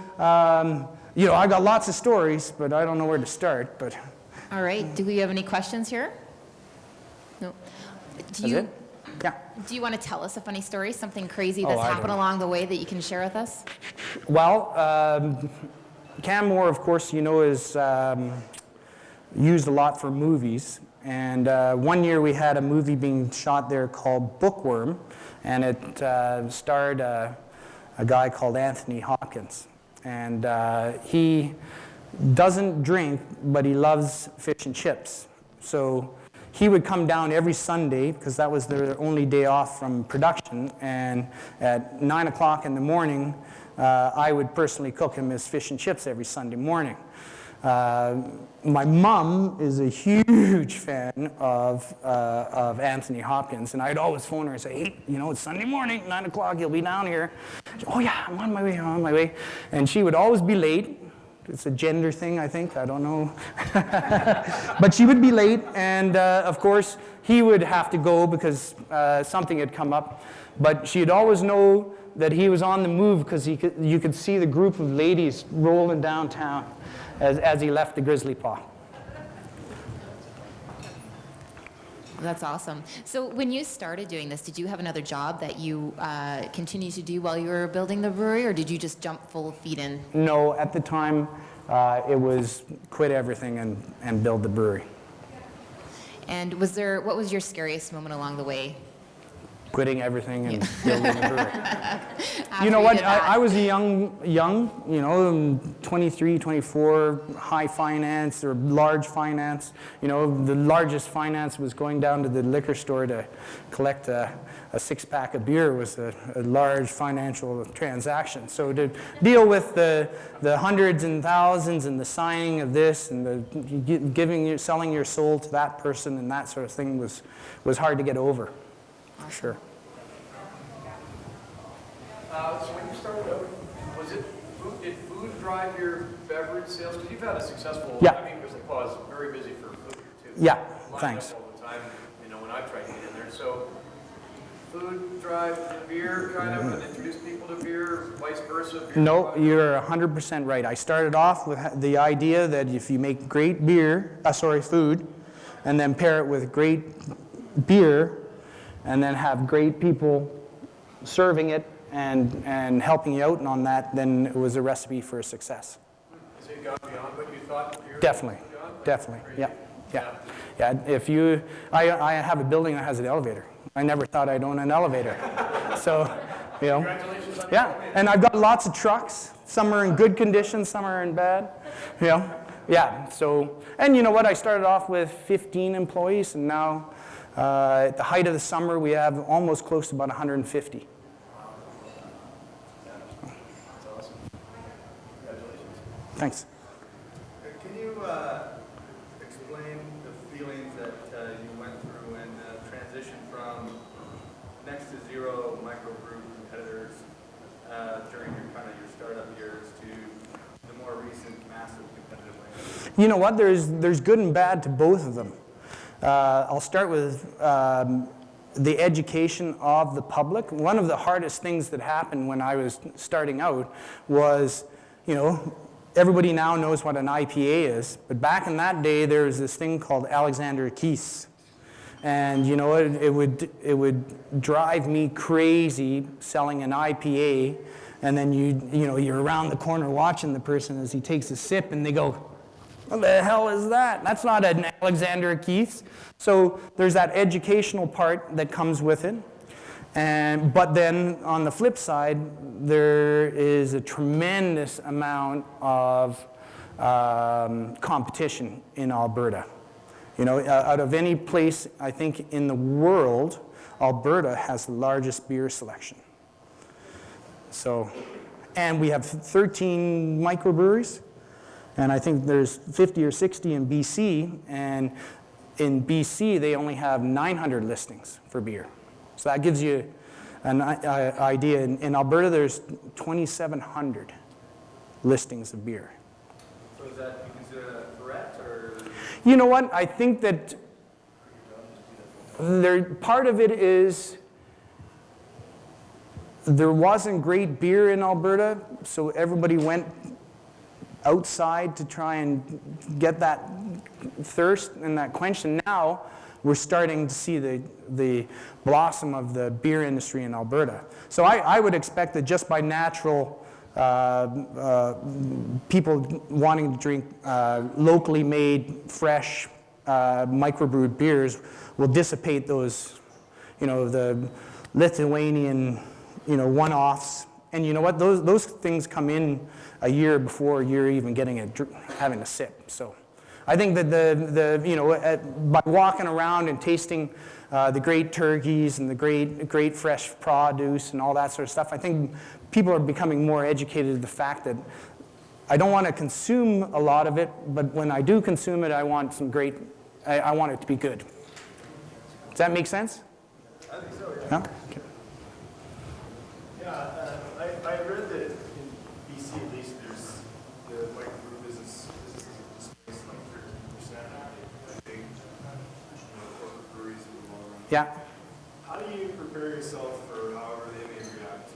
Speaker 11: you know, I got lots of stories, but I don't know where to start. But
Speaker 1: All right, do we have any questions here? No.
Speaker 11: That's it? Yeah.
Speaker 1: Do you want to tell us a funny story, something crazy
Speaker 11: Oh,
Speaker 1: that's
Speaker 11: I
Speaker 1: happened
Speaker 11: don't.
Speaker 1: along the way that you can share with us?
Speaker 11: Well, Canmore, of course, you know, is used a lot for movies. And one year we had a movie being shot there called Bookworm, and it starred a guy called Anthony Hopkins. And he doesn't drink, but he loves fish and chips. So he would come down every Sunday, because that was their only day off from production, and at 9 o'clock in the morning, I would personally cook him his fish and chips every Sunday morning. My mom is a huge fan of Anthony Hopkins, and I'd always phone her and say, hey, you know, it's Sunday morning, 9 o'clock, you'll be down here. Oh yeah, I'm on my way. And she would always be late. It's a gender thing, I think, I don't know. But she would be late, and of course, he would have to go because something had come up. But she'd always know that he was on the move because you could see the group of ladies rolling downtown as he left the Grizzly Paw.
Speaker 1: That's awesome. So when you started doing this, did you have another job that you continued to do while you were building the brewery, or did you just jump full feet in?
Speaker 11: No, at the time, it was quit everything and build the brewery.
Speaker 1: And what was your scariest moment along the way?
Speaker 11: Quitting everything and building the brewery.
Speaker 1: You
Speaker 11: You know what, I was young, you know, 23, 24, high finance or large finance. You know, the largest finance was going down to the liquor store to collect a six-pack of beer was a large financial transaction. So to deal with the hundreds and thousands and the signing of this and the selling your soul to that person and that sort of thing was hard to get over.
Speaker 1: Awesome.
Speaker 11: Sure.
Speaker 5: So when you started out, did food drive your beverage sales? Because you've had a successful,
Speaker 11: Yeah.
Speaker 5: I mean, Grizzly Paw is very busy for food too.
Speaker 11: Yeah,
Speaker 5: Lined
Speaker 11: thanks.
Speaker 5: up all the time, you know, when I've tried to get in there. So food drive the beer kind of, and introduce people to beer, vice versa? Beer
Speaker 11: No,
Speaker 5: drive-
Speaker 11: you're 100% right. I started off with the idea that if you make great food, and then pair it with great beer, and then have great people serving it and helping you out on that, then it was a recipe for success.
Speaker 5: Has it gone beyond what you thought?
Speaker 11: Definitely, yeah. I have a building that has an elevator. I never thought I'd own an elevator. So, you know.
Speaker 5: Congratulations on
Speaker 11: Yeah, and I've got lots of trucks. Some are in good condition, some are in bad. You know, yeah, so, and you know what, I started off with 15 employees, and now at the height of the summer, we have almost close to about 150.
Speaker 5: That's awesome. Congratulations.
Speaker 11: Thanks.
Speaker 12: Can you explain the feelings that you went through and transition from next to zero microbrew competitors during your startup years to the more recent massive competitive landscape?
Speaker 11: You know what, there's good and bad to both of them. I'll start with the education of the public. One of the hardest things that happened when I was starting out was, you know, everybody now knows what an IPA is, but back in that day there was this thing called Alexander Keith's. And you know, it would drive me crazy selling an IPA And then you're around the corner watching the person as he takes a sip, and they go, "What the hell is that? That's not an Alexander Keith's." So there's that educational part that comes with it. But then on the flip side, there is a tremendous amount of competition in Alberta. Out of any place, I think, in the world, Alberta has the largest beer selection. So, and we have 13 microbreweries, and I think there's 50 or 60 in BC, and in BC, they only have 900 listings for beer. So that gives you an idea. In Alberta, there's 2,700 listings of beer.
Speaker 12: So is that, you consider that a threat, or?
Speaker 11: You know what? I think that part of it is there wasn't great beer in Alberta, so everybody went outside to try and get that thirst and that quench. And now we're starting to see the blossom of the beer industry in Alberta. So I would expect that just by natural people wanting to drink locally made, fresh, microbrewed beers will dissipate those, the Lithuanian, one-offs. And you know what? Those things come in a year before you're even having a sip. So I think that by walking around and tasting the great turkeys and the great fresh produce and all that sort of stuff, I think people are becoming more educated to the fact that I don't want to consume a lot of it, but when I do consume it, I want I want it to be good. Does that make sense?
Speaker 12: I think so, yeah.
Speaker 11: Yeah? Okay.
Speaker 13: Yeah, I read that in BC at least, there's the microbrew businesses displace like 13% of the big corporate breweries in the long run.
Speaker 11: Yeah.
Speaker 13: How do you prepare yourself for however they may react to,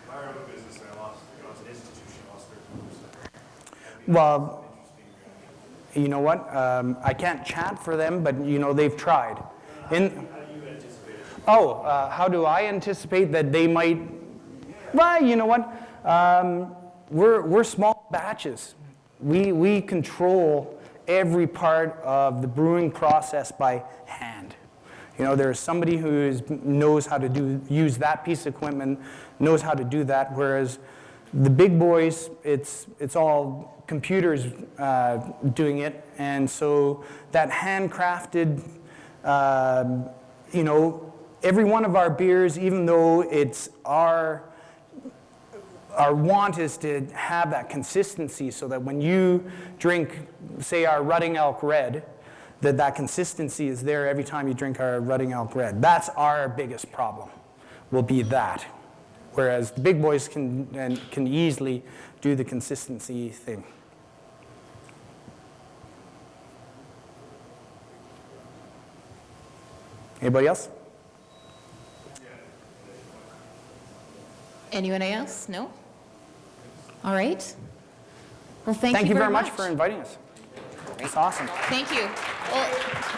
Speaker 13: my own business, I lost, it's an institution, I lost 13%.
Speaker 11: Well, you know what? I can't chat for them, but they've tried.
Speaker 13: How do you anticipate it?
Speaker 11: How do I anticipate that they might? Well, you know what? We're small batches. We control every part of the brewing process by hand. There's somebody who knows how to use that piece of equipment, knows how to do that, whereas the big boys, it's all computers doing it, and so that handcrafted, every one of our beers, even though it's our want is to have that consistency so that when you drink, say, our Rutting Elk Red, that consistency is there every time you drink our Rutting Elk Red. That's our biggest problem, will be that. Whereas the big boys can easily do the consistency thing. Anybody else?
Speaker 1: Anyone else? No? All right. Well, thank
Speaker 11: you very much for inviting us. It's awesome.
Speaker 1: Thank you. Well,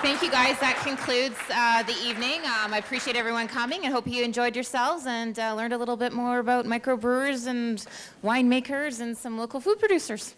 Speaker 1: thank you guys. That concludes the evening. I appreciate everyone coming and hope you enjoyed yourselves and learned a little bit more about microbrewers and winemakers and some local food producers.